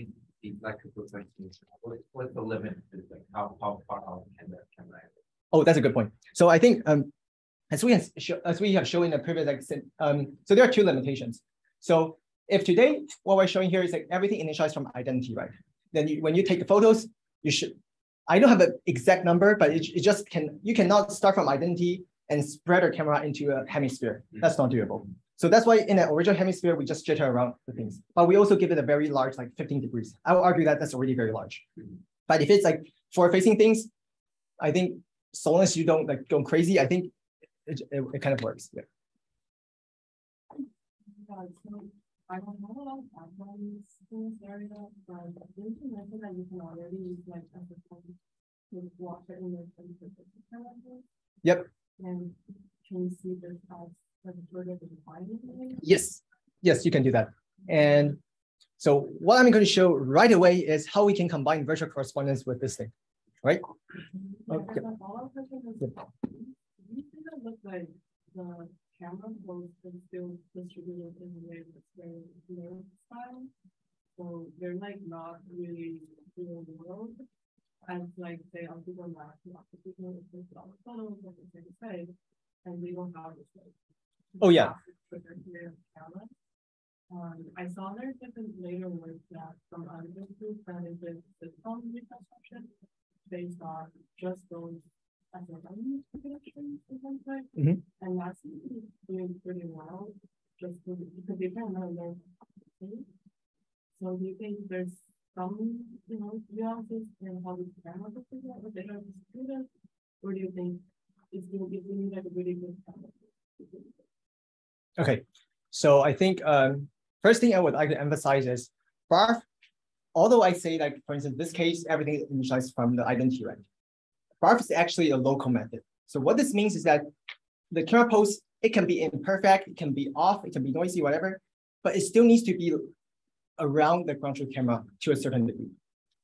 electrical question is what's the limit? Like how far out can the camera? Oh, that's a good point. So I think as we have shown in the previous, like, so there are two limitations. So if today what we're showing here is like everything initialized from identity, right? Then when you take the photos, you should. I don't have an exact number, but it just you cannot start from identity and spread our camera into a hemisphere. That's not doable. So that's why in the original hemisphere, we just jitter around the things. But we also give it a very large, like 15 degrees. I would argue that that's already very large. But if it's like forward-facing things, I think so long as you don't like go crazy, I think it kind of works. Yeah. So I don't have a lot of backgrounds in this area, but didn't you mention that you can already use like as a point to watch it in the calendar? Yep. And can you see this as like sort of a defining? Yes, you can do that. And so what I'm going to show right away is how we can combine virtual correspondence with this thing, right? Okay. My follow-up question is, do you think that looks like the camera pose is still distributed in a way that's very narrow style? So they're like not really real world, as like say on Google Maps, lots of people take all the photos like they say, and we don't have this like. Oh yeah. I saw there's different later work that from other groups that is a system reconstruction based on just those as a reconstruction or something. And that's doing pretty well just because they don't know their. So do you think there's some, nuances in how the camera looks like what they have to students, or do you think it's going to be like a really good camera? Okay, so I think first thing I would like to emphasize is BARF, although I say like, for instance, this case, everything is initialized from the identity, right? BARF is actually a local method. So what this means is that the camera pose, it can be imperfect, it can be off, it can be noisy, whatever, but it still needs to be around the ground truth camera to a certain degree.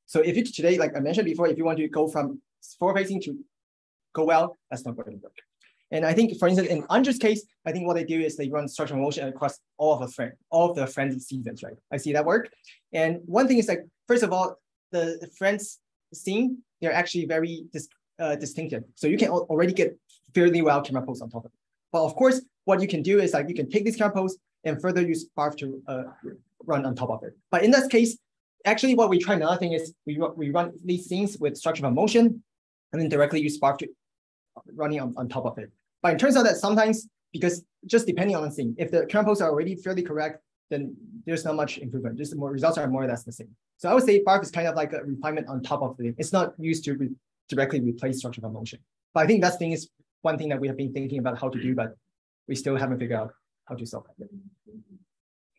So if you today, like I mentioned before, if you want to go from forward facing to go well, that's not going to work. And I think, for instance, in Andrew's case, I think what they do is they run structural motion across all of the friends seasons, right? I see that work. And one thing is like, first of all, the friends scene, they're actually very distinctive. So you can already get fairly well camera pose on top of it. But of course, what you can do is like, you can take this camera pose and further use BARF to run on top of it. But in this case, actually what we try another thing is we run these scenes with structural motion and then directly use BARF to running on top of it. But it turns out that sometimes, because just depending on the scene, if the camera poses are already fairly correct, then there's not much improvement. Just more results are more or less the same. So I would say BARF is kind of like a refinement on top of the thing. It's not used to directly replace structural motion. But I think that thing is one thing that we have been thinking about how to do, but we still haven't figured out how to solve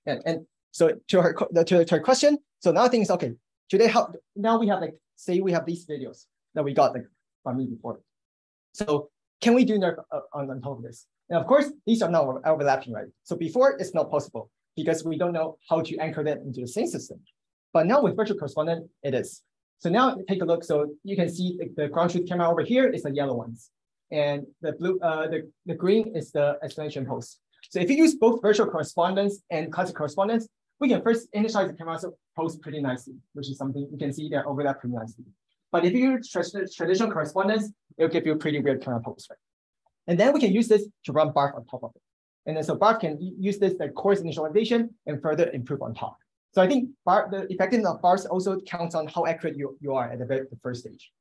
it. And so to her question, so another thing is, okay, today, now we have like, say we have these videos that we got like from me before. So can we do nerf on top of this? And of course, these are not overlapping, right? So before it's not possible because we don't know how to anchor that into the same system. But now with virtual correspondent, it is. So now take a look. So you can see the ground truth camera over here is the yellow ones. And the blue, the green is the explanation post. So if you use both virtual correspondence and classic correspondence, we can first initialize the camera post pretty nicely, which is something you can see that overlap pretty nicely. But if you use traditional correspondence, it'll give you a pretty weird camera post, right? And then we can use this to run BARF on top of it. And then so BARF can use this like coarse initialization and further improve on top. So I think the effectiveness of BARF also counts on how accurate you are at the first stage.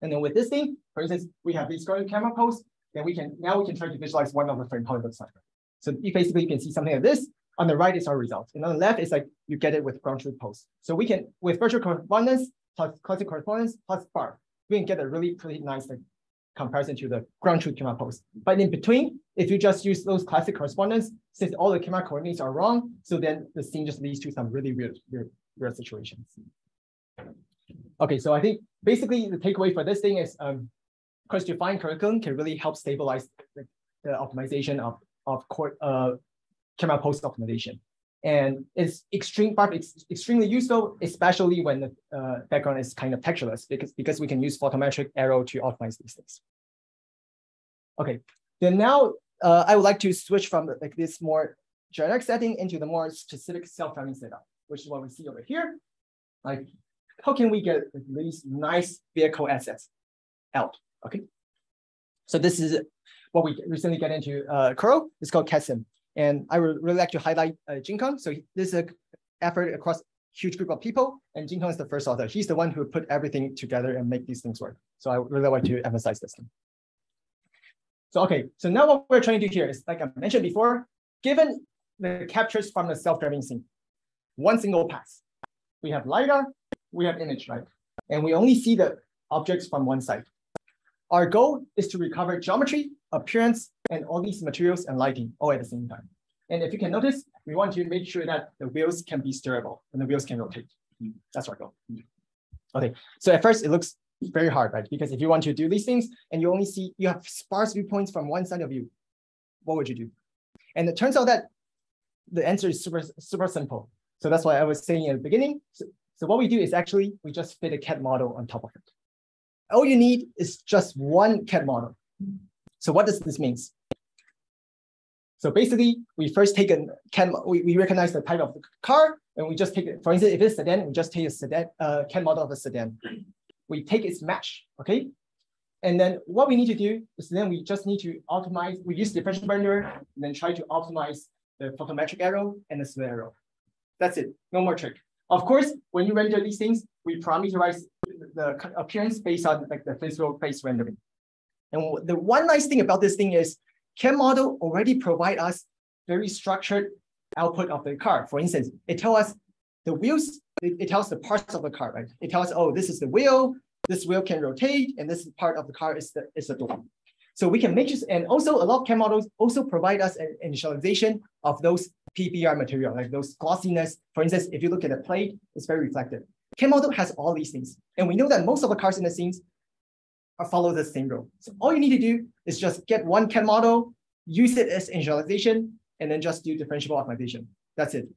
And then with this thing, for instance, we have these scrolling camera posts, then now we can try to visualize one of the frame, how it looks like. So basically you can see something like this. On the right is our result. And on the left is like you get it with ground truth post. So we can, with virtual correspondence plus classic correspondence plus BARF, we can get a really pretty nice like comparison to the ground truth camera post. But in between, if you just use those classic correspondence, since all the camera coordinates are wrong, so then the scene just leads to some really weird situations. Okay, so I think basically the takeaway for this thing is coarse-to-fine curriculum can really help stabilize the optimization of camera post optimization. And it's extremely useful, especially when the background is kind of textureless, because we can use photometric arrow to optimize these things. Okay, then now I would like to switch from like this more generic setting into the more specific self-driving setup, which is what we see over here. Like, how can we get these nice vehicle assets out? Okay, so this is what we recently got into Curl. It's called CAD-Sim. And I would really like to highlight Jin Kang. So this is an effort across a huge group of people, and Jin Kang is the first author. He's the one who put everything together and make these things work. So I really like to emphasize this thing. So okay, so now what we're trying to do here is, like I mentioned before, given the captures from the self-driving scene, one single pass. We have LiDAR, we have image, right? And we only see the objects from one side. Our goal is to recover geometry, appearance, and all these materials and lighting all at the same time. And if you can notice, we want to make sure that the wheels can be steerable and the wheels can rotate. That's our goal. Okay, so at first it looks very hard, right? Because if you want to do these things and you have sparse viewpoints from one side of you, what would you do? And it turns out that the answer is super simple. So that's why I was saying at the beginning. So what we do is actually, we just fit a CAD model on top of it. All you need is just one CAD model. So what does this mean? So basically, we first take a CAD, we recognize the type of the car, and we just take it, for instance, if it's a sedan, we just take a sedan, CAD model of a sedan. We take its mesh, okay? And then what we need to do is then we just need to optimize, we use differential renderer, and then try to optimize the photometric arrow and the slit arrow. That's it, no more trick. Of course, when you render these things, we parameterize the appearance based on like the physical face rendering. And the one nice thing about this thing is CAD model already provide us very structured output of the car. For instance, it tells us the wheels, it tells the parts of the car, right? It tells us, oh, this is the wheel, this wheel can rotate, and this part of the car is the door. So we can make this, and also a lot of CAD models also provide us an initialization of those PBR material, like those glossiness. For instance, if you look at the plate, it's very reflective. CAD model has all these things. And we know that most of the cars in the scenes follow the same rule. So all you need to do is just get one CAD model, use it as initialization, and then just do differentiable optimization. That's it.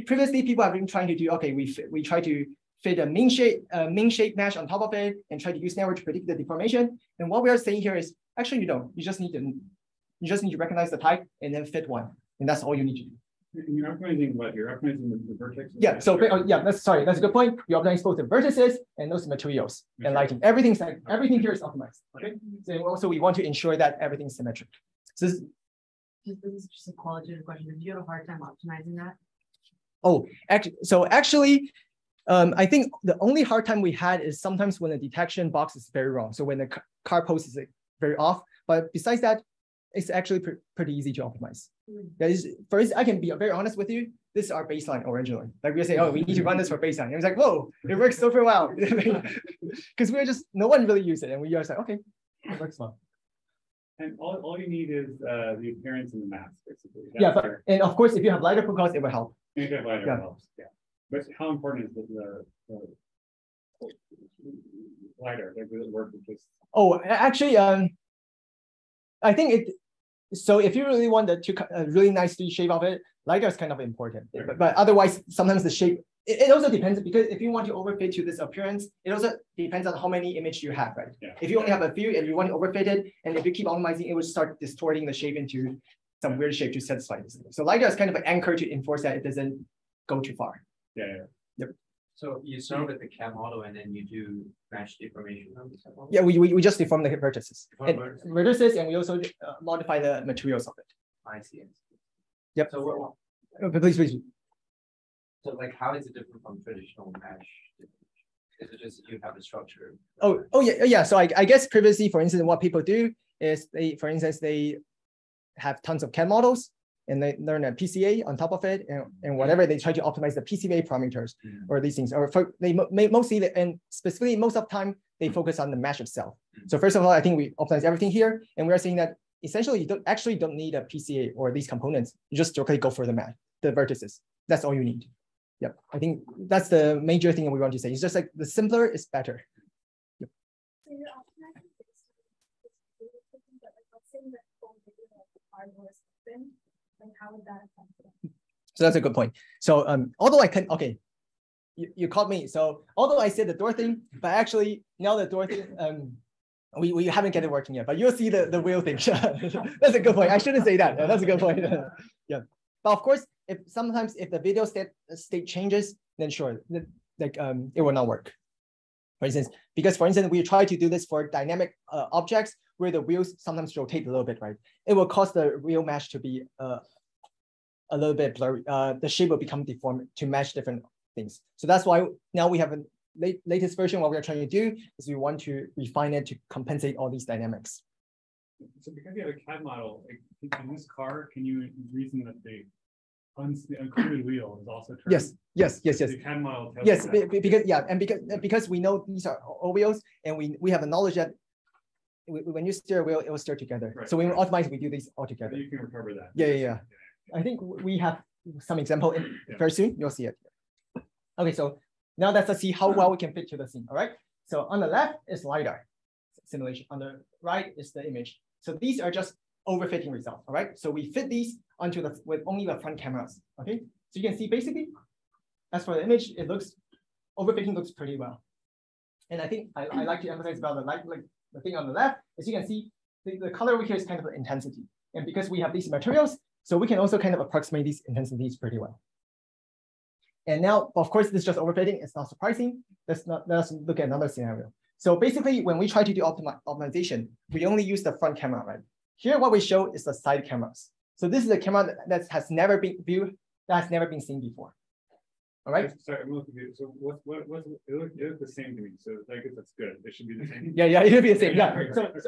Previously, people have been trying to do, okay, we try to fit a mean shape mesh on top of it and try to use network to predict the deformation. And what we are saying here is, actually, you don't. You just need to recognize the type and then fit one. And that's all you need to do. You're optimizing what? You're optimizing the vertex? Yeah, so yeah, that's a good point. You optimize both the vertices and those materials and lighting. Everything here is optimized. Okay. So also we want to ensure that everything's symmetric. So this is just a qualitative question. Did you have a hard time optimizing that? Oh, actually, I think the only hard time we had is sometimes when the detection box is very wrong. So when the car post is very off. But besides that, it's actually pretty easy to optimize. That is, first, I can be very honest with you. This is our baseline originally. Like we say, oh, we need to run this for baseline. And it's like, whoa, it works super well. Because no one really used it. And we are like, okay, it works well. And all you need is the appearance and the mask, basically. That's and of course, if you have lighter profiles, it will help. If you have lighter helps, yeah. But how important is the Lighter, like does it work with just Oh, actually, I think it. So if you really want a really nice 3D shape of it, LiDAR is kind of important. But otherwise, sometimes the shape, it also depends, because if you want to overfit to this appearance, it also depends on how many images you have, right? Yeah. If you only have a few and you want to overfit it, and if you keep optimizing, it will start distorting the shape into some weird shape to satisfy this. So LiDAR is kind of an anchor to enforce that it doesn't go too far. yeah. So you start with the CAD model and then you do mesh deformation on the CAD model? Yeah, we just deform the vertices. Deform And vertices, and we also modify the materials of it. I see. Yep. So what, Please. so like how is it different from traditional mesh? Is it just you have a structure? Oh yeah. So I guess previously, for instance, what people do is they have tons of CAD models and they learn a PCA on top of it, and whatever they try to optimize the PCA parameters or these things, or they mostly, and specifically most of the time they focus on the mesh itself. So first of all, I think we optimize everything here, and we are saying that essentially you don't need a PCA or these components. You just directly go for the mesh, the vertices. That's all you need. Yep, I think that's the major thing we want to say. It's just like the simpler is better. Yep. So you're optimizing based on this, but like let's say that whole video of the hardware is open, like how would that affect it? So that's a good point. So although I can, okay, you caught me. So although I said the door thing, but actually now the door thing, we haven't get it working yet, but you'll see the wheel thing. That's a good point. I shouldn't say that. That's a good point. Yeah. But of course, if the video state changes, then sure, like it will not work. For instance, we try to do this for dynamic objects where the wheels sometimes rotate a little bit, right? It will cause the wheel mesh to be a little bit blurry. The shape will become deformed to match different things. So that's why now we have a latest version. What we're trying to do is we want to refine it to compensate all these dynamics. So because you have a CAD model, like, in this car, can you reason that the uncluded wheel is also turned? Yes. The CAD model tells Yes, you that. because we know these are all wheels, and we have the knowledge that when you steer a wheel, it will steer together. Right, so when we optimize, we do these all together. You can recover that. Yeah. I think we have some example very soon. You'll see it. Okay, so now let's see how well we can fit to the scene. All right. So on the left is LiDAR simulation. On the right is the image. So these are just overfitting results. All right. So we fit these onto with only the front cameras. Okay. So you can see basically, as for the image, overfitting looks pretty well. And I think I like to emphasize about the thing on the left, as you can see, the color over here is kind of the intensity. And because we have these materials, so we can also kind of approximate these intensities pretty well. And now, of course, this is just overfitting. It's not surprising. Let's look at another scenario. So basically, when we try to do optimization, we only use the front camera, right? Here, what we show is the side cameras. So this is a camera that has never been viewed, that has never been seen before. All right. Sorry, I'm looking at it. So what it looks the same to me. So I guess that's good. It should be the same. Yeah, it should be the same. Yeah.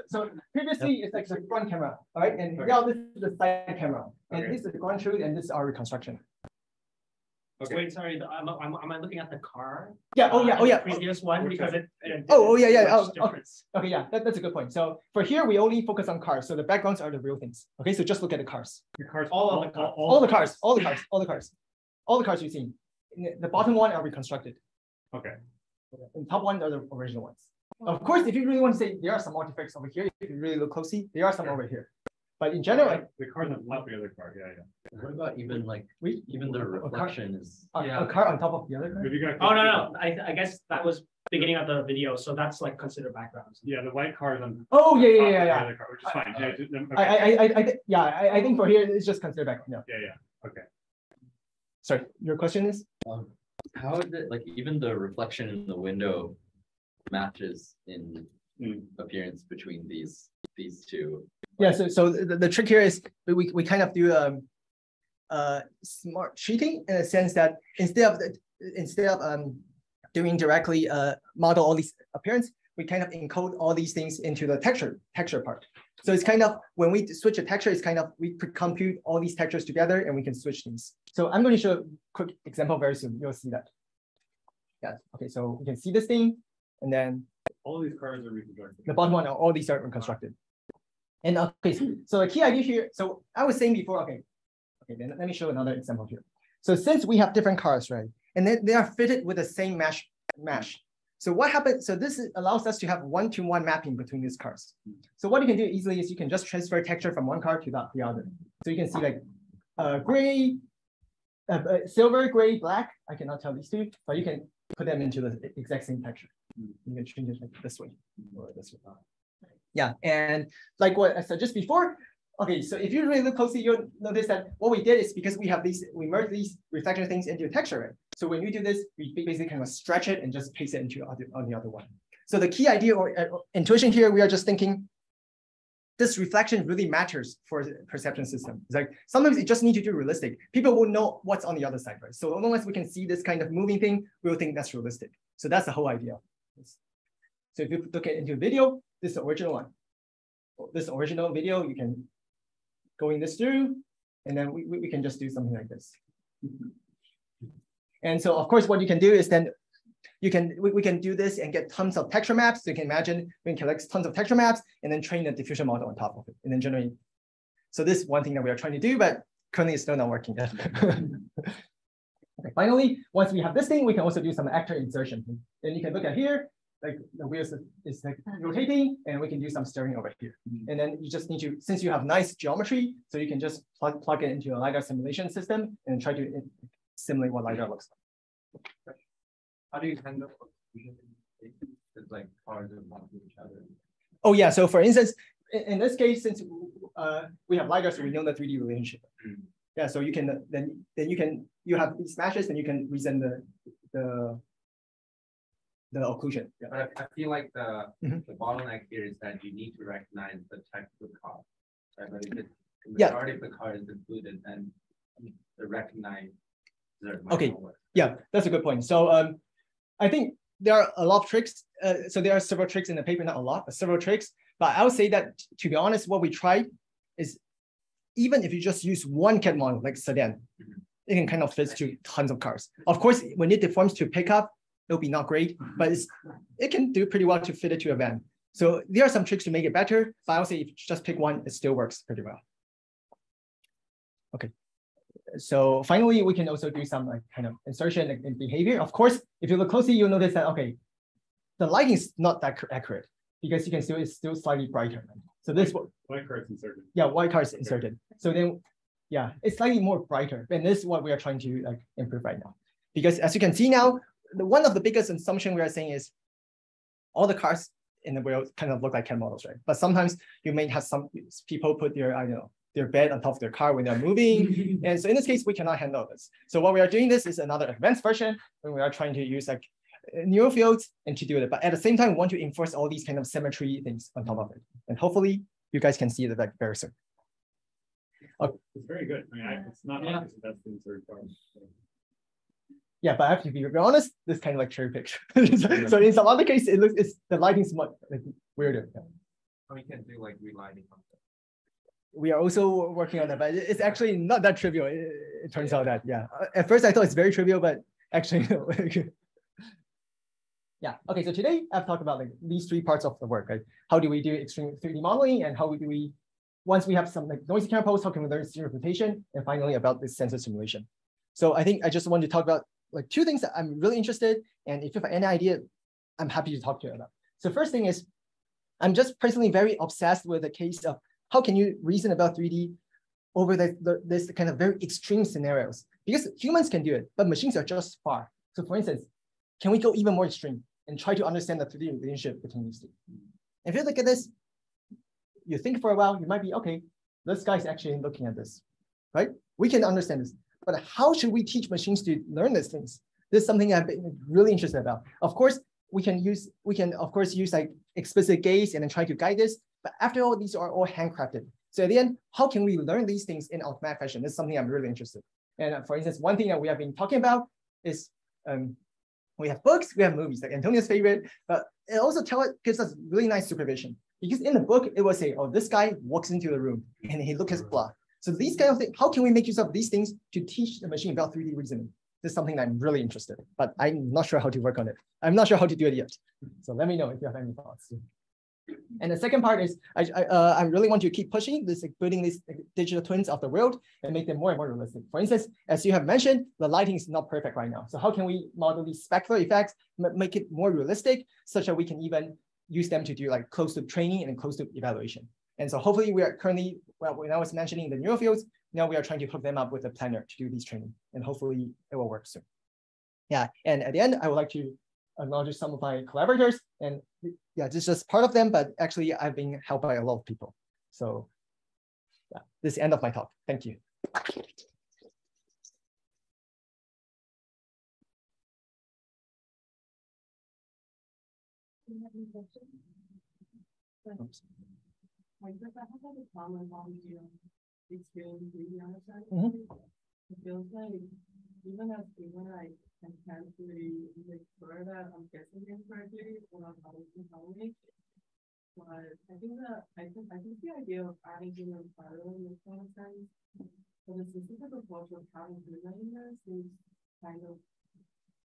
So previously it's like the front camera, all right? And now this is the side camera. And this is the ground truth, and this is our reconstruction. Okay. Wait, sorry. Am I looking at the car? Yeah. Oh yeah. Previous one, because it. Okay, yeah. That's a good point. So for here, we only focus on cars. So the backgrounds are the real things. Okay, so just look at the cars. The cars. All the cars you've seen. The bottom one are reconstructed. Okay. And top one are the original ones. Of course, if you really want to say there are some artifacts over here, if you really look closely, there are some over here. But in general, the car on top of the other car. Yeah. What about even like the reflection is a car on top of the other car? Oh no. I guess that was beginning of the video, so that's like considered backgrounds. Yeah, the white car is on. Oh yeah. The other car, which is fine. I think for here it's just considered background. Yeah. Okay. Sorry, your question is? How is it like even the reflection in the window matches in appearance between these two? Yeah, so the trick here is we kind of do smart cheating in a sense that instead of doing directly model all these appearance, we kind of encode all these things into the texture part. So it's kind of, when we switch a texture, it's kind of, we compute all these textures together and we can switch things. So I'm going to show a quick example very soon. You'll see that. Yeah, okay, so you can see this thing, and then all these cars are reconstructed. The bottom one, all these are reconstructed. And okay, so the key idea here, so I was saying before, okay, then let me show another example here. So since we have different cars, right, and then they are fitted with the same mesh, So what happens? So this allows us to have one-to-one mapping between these cars. So what you can do easily is you can just transfer texture from one car to the other. So you can see like gray, silver, gray, black. I cannot tell these two, but you can put them into the exact same texture. You can change it like this way or this way. Yeah, and like what I said just before. Okay, so if you really look closely, you'll notice that what we did is because we have these, we merge these reflection things into a texture, right? So when we do this, we basically kind of stretch it and just paste it into on the other one. So the key idea or intuition here, we are just thinking this reflection really matters for the perception system. It's like sometimes you just need to do realistic. People will know what's on the other side, right? So as long as we can see this kind of moving thing, we'll think that's realistic. So that's the whole idea. So if you look into a video, this is the original one. This original video, you can going this through, and then we can just do something like this. And so of course, what you can do is then we can do this and get tons of texture maps. So you can imagine we can collect tons of texture maps and then train a diffusion model on top of it and then generate. So this is one thing that we are trying to do, but currently it's still not working yet. Okay, finally, once we have this thing, we can also do some actor insertion. Then you can look at here, like the wheels is like rotating, and we can do some steering over here. And then you just need to, since you have nice geometry, so you can just plug it into a LiDAR simulation system and try to simulate what LiDAR looks like. How do you handle it's like cars that bump into each other? Oh yeah, so for instance, in this case, since we have LiDAR, so we know the 3D relationship. Yeah, so you can then you have these smashes, and you can reason the occlusion. Yeah. But I feel like the bottleneck here is that you need to recognize the type of the car, right? But if the majority of the car is included, then the recognize. Okay. Yeah, that's a good point. So I think there are a lot of tricks. So there are several tricks in the paper, not a lot, but several tricks. But I would say that, to be honest, what we tried is even if you just use one CAD model like sedan, it can kind of fit to tons of cars. Of course, when it deforms to pickup, it'll be not great, but it can do pretty well to fit it to a van. So there are some tricks to make it better, but I would say if you just pick one, it still works pretty well. Okay. So finally, we can also do some like kind of insertion in behavior. Of course, if you look closely, you'll notice that, okay, the lighting is not that accurate because you can still, it's still slightly brighter. So this white card's inserted. Yeah, white card's inserted. So then, yeah, it's slightly more brighter. And this is what we are trying to like improve right now. Because as you can see now, one of the biggest assumption we are saying is all the cars in the world kind of look like CAD models, right? But sometimes you may have some people put their, I don't know, their bed on top of their car when they're moving. And so in this case, we cannot handle this. So what we are doing this is another advanced version when we are trying to use like neural fields and to do it. But at the same time, we want to enforce all these kind of symmetry things on top of it. And hopefully you guys can see that like very soon. Okay. It's very good. I mean, it's not obvious that that's the insert part. Yeah, but I have to be honest, this kind of like cherry picked. So in some other case, the lighting's much like weirder. Yeah. We can do like relighting. We are also working on that, but it's actually not that trivial. It turns out that, yeah. At first I thought it's very trivial, but actually, no. Yeah, okay, so today I've talked about like these three parts of the work, right? How do we do extreme 3D modeling, and how do we, once we have some like noisy camera pose, how can we learn steering representation, and finally about this sensor simulation. So I think I just want to talk about like two things that I'm really interested in, and if you have any idea, I'm happy to talk to you about. So first thing is, I'm just personally very obsessed with the case of how can you reason about 3D over this kind of very extreme scenarios? Because humans can do it, but machines are just far. So for instance, can we go even more extreme and try to understand the 3D relationship between these two? If you look at this, you think for a while, you might be, okay, this guy's actually looking at this, right? We can understand this, but how should we teach machines to learn these things? This is something I've been really interested about. Of course, we can of course use like explicit gaze and then try to guide this. But after all, these are all handcrafted. So at the end, how can we learn these things in automatic fashion? This is something I'm really interested in. And for instance, one thing that we have been talking about is we have books, we have movies, like Antonio's favorite, but it also gives us really nice supervision. Because in the book, it will say, oh, this guy walks into the room and he looks at blood. So these kind of things, how can we make use of these things to teach the machine about 3D reasoning? This is something that I'm really interested in, but I'm not sure how to work on it. I'm not sure how to do it yet. So let me know if you have any thoughts. And the second part is I really want to keep pushing this, building these digital twins of the world and make them more and more realistic. For instance, as you have mentioned, the lighting is not perfect right now. So how can we model these specular effects, make it more realistic, such that we can even use them to do like closed loop training and closed loop evaluation. And so hopefully we are currently, well, when I was mentioning the neural fields, now we are trying to hook them up with a planner to do these training, and hopefully it will work soon. Yeah, and at the end, I would like to acknowledge some of my collaborators, and yeah, this is just part of them, but actually I've been helped by a lot of people. So yeah, this is the end of my talk. Thank you. Oops. I have a comment on the experience the other side. It feels like even as I can't really make sure that I'm guessing it correctly when I'm not it. But I think that I think the idea of adding human spiral makes a lot of sense. But the specific approach of having human in there seems kind of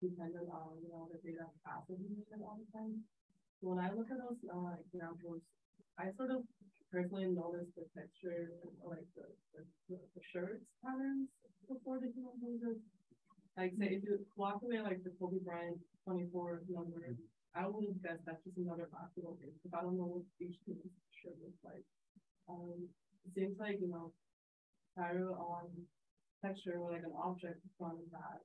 dependent on the data capacity all the time. So when I look at those examples, I sort of personally notice the texture, like the shirts patterns before the human poses. Like say if you walk away like the Kobe Bryant 24 number, I wouldn't guess that's just another basketball game because I don't know what each team's shirt looks like. It seems like Pyro on texture or like an object from that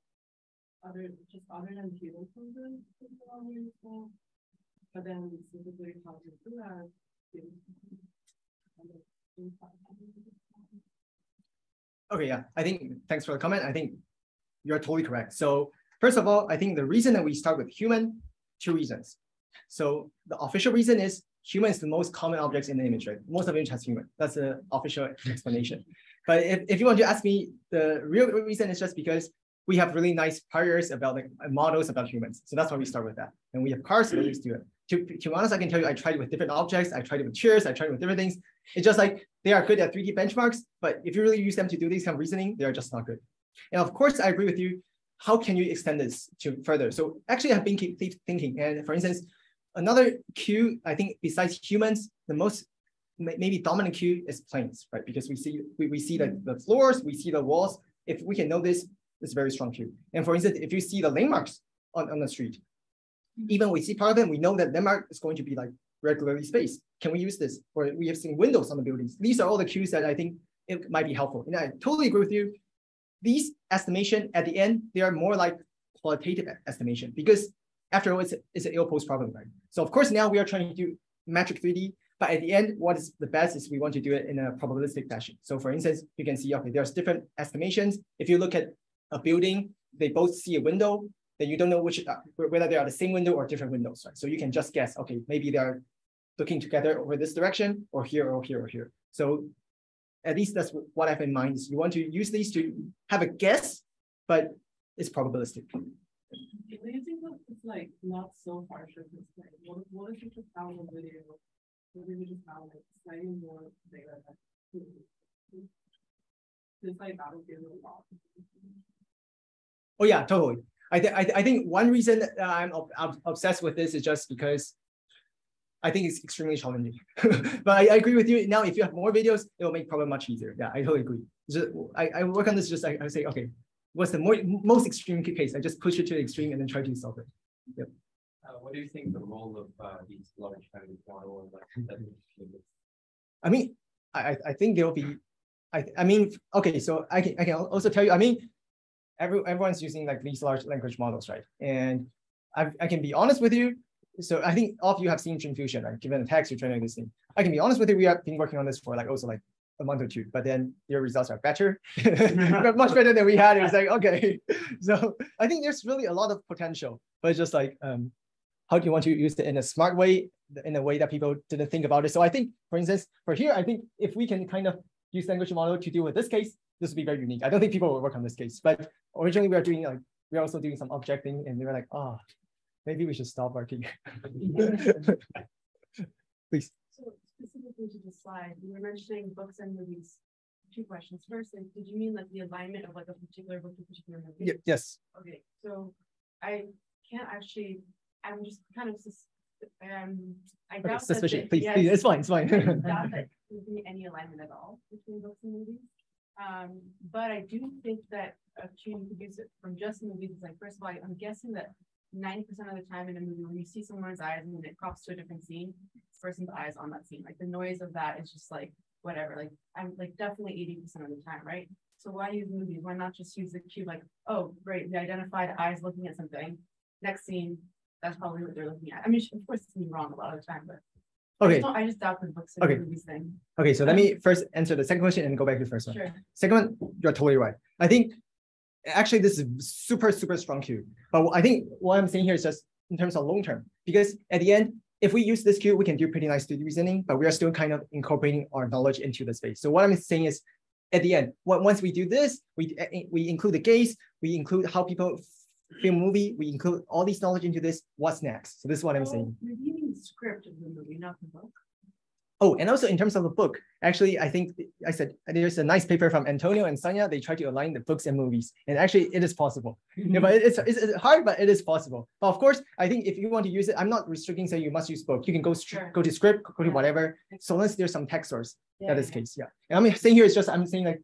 other than human poses is a lot more useful. But then specifically how to do that. Okay, yeah, I think thanks for the comment. I think you're totally correct. So first of all, I think the reason that we start with human, two reasons. So the official reason is human is the most common objects in the image, right? Most of the image has human. That's the official explanation. But if you want to ask me, the real reason is just because we have really nice priors about like models about humans. So that's why we start with that. And we have cars, so we just do it. To be honest, I can tell you, I tried with different objects. I tried it with chairs. I tried it with different things. It's just like they are good at 3D benchmarks, but if you really use them to do these kind of reasoning, they are just not good. And of course, I agree with you. How can you extend this to further? So actually, I've been keep thinking. And for instance, another Q, I think besides humans, the most maybe dominant Q is planes, right? Because we see the floors, we see the walls. If we can know this, it's a very strong Q. And for instance, if you see the landmarks on the street, even we see part of them, we know that landmark is going to be like regularly spaced. Can we use this? Or we have seen windows on the buildings. These are all the cues that I think it might be helpful. And I totally agree with you. These estimation at the end, they are more like qualitative estimation because after all, it's an ill-posed problem, right? So of course, now we are trying to do metric 3D, but at the end, what is the best is we want to do it in a probabilistic fashion. So for instance, you can see, okay, there's different estimations. If you look at a building, they both see a window, then you don't know whether they are the same window or different windows, right? So you can just guess, okay, maybe they're looking together over this direction or here or here or here. So at least that's what I have in mind is you want to use these to have a guess, but it's probabilistic. Do you think that it's like not so harsh as this way? What if you just have a video? What if you just have like slightly more data? It's like that would give it a lot. Oh yeah, totally. I think one reason that I'm obsessed with this is just because I think it's extremely challenging. But I agree with you. Now, if you have more videos, it will make problem much easier. Yeah, I totally agree. Just, I work on this. Just I say, okay, what's the most extreme case? I just push it to the extreme and then try to solve it. Yep. What do you think the role of these large language models? I mean, I think there will be. I mean, okay. So I can also tell you. I mean, everyone's using like these large language models, right? And I can be honest with you. So I think all of you have seen Dream Fusion, right? Given the text, you're training this thing. I can be honest with you. We have been working on this for like also like a month or two, but then your results are better, much better than we had. It was like, okay. So I think there's really a lot of potential, but it's just like, how do you want to use it in a smart way, in a way that people didn't think about it? So I think, for instance, for here, I think if we can kind of use language model to deal with this case, this would be very unique. I don't think people will work on this case, but originally we're also doing some objecting, and they were like, oh, maybe we should stop working. Please. So specifically to the slide, you were mentioning books and movies. Two questions. First, did you mean like the alignment of like a particular book to a particular movie? Yes. Okay, so I can't actually, I'm just kind of I Okay, doubt suspicion. that Please, please, it's fine, it's I fine. doubt that there'd be any alignment at all between books and movies. But I do think that a tune you could use it from just movies. It's like, first of all, I'm guessing that 90% of the time in a movie, when you see someone's eyes and it crops to a different scene, this person's eyes on that scene. Like the noise of that is just like whatever. Like I'm like definitely 80% of the time, right? So why use movies? Why not just use the cue? Like, oh, great, we identify the eyes looking at something. Next scene, that's probably what they're looking at. I mean, of course, it's me wrong a lot of the time, but Okay. I just doubt the books and Okay. movies thing. Okay, so let me first answer the second question and go back to the first one. Sure. Second one, you're totally right. I think actually this is super, super strong cue. But I think what I'm saying here is just in terms of long term, because at the end, if we use this cue, we can do pretty nice 3D reasoning, but we are still kind of incorporating our knowledge into the space. So what I'm saying is at the end, once we do this, we include the gaze, we include how people film movie, we include all these knowledge into this. What's next? So this is what I'm saying. You're reading the script of the movie, not the book. Oh, and also in terms of the book, actually, I think I said there's a nice paper from Antonio and Sonia. They try to align the books and movies, and actually it is possible. Yeah, but it's hard, but it is possible. But of course, I think if you want to use it, I'm not restricting saying you must use book. You can go go to script, go to whatever. So unless there's some text source, that is the case. Yeah, and I'm saying here is just I'm saying like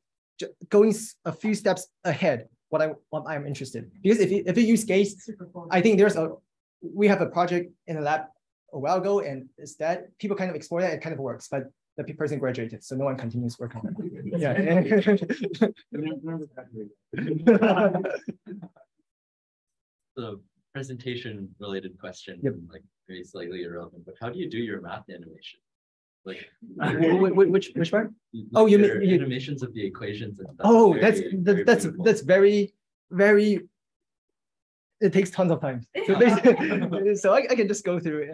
going a few steps ahead. What I'm interested in. Because if you use gaze, I think we have a project in the lab a while ago, and is that people kind of explore that, it kind of works, but the person graduated, so no one continues working on it. Yeah. The presentation related question, like maybe slightly irrelevant, but how do you do your math animation? Like which part? Like oh, you mean animations of the equations and stuff. Oh, very that's very it takes tons of time. So basically, so I can just go through it.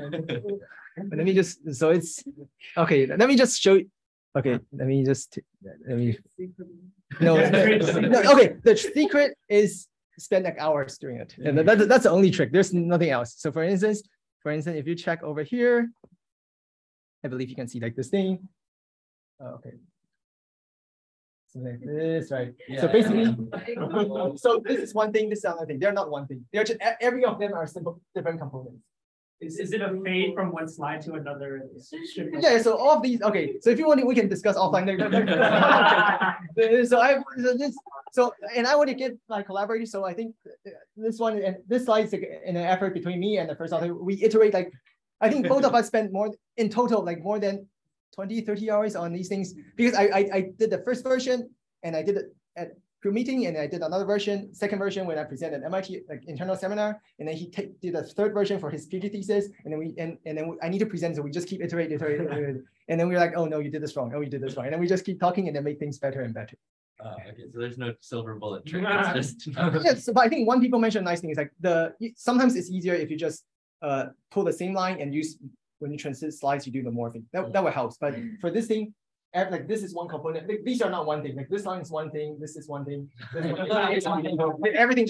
And let me just okay. Let me just show you. Okay, let me no, okay. The secret is spend like hours doing it, and that's the only trick. There's nothing else. So for instance, if you check over here, I believe you can see like this thing. Okay. Like this, right? Yeah. So basically, so this is one thing, this is another thing. They're not one thing. They're just every of them are simple different components. Is it a fade from one slide to another? Yeah, so all of these, okay. So if you want, we can discuss offline. And I want to get my collaborators. So I think this one and this slide is in an effort between me and the first author. We iterate like, I think both of us spent more in total, like more than 20, 30 hours on these things, because I did the first version and I did it at crew meeting, and I did another second version when I presented MIT like internal seminar, and then he did a third version for his PhD thesis, and then I need to present, so we just keep iterating, and then we're like, oh no, you did this wrong, oh you did this wrong, and then we just keep talking and then make things better and better. Okay, so there's no silver bullet trick. It's just yes, but I think one people mentioned a nice thing is like sometimes it's easier if you just pull the same line and use. When you transit slides, you do the morphing. That will help. But for this thing, like this is one component. These are not one thing. Like this line is one thing. This is one thing. This is one thing. Everything.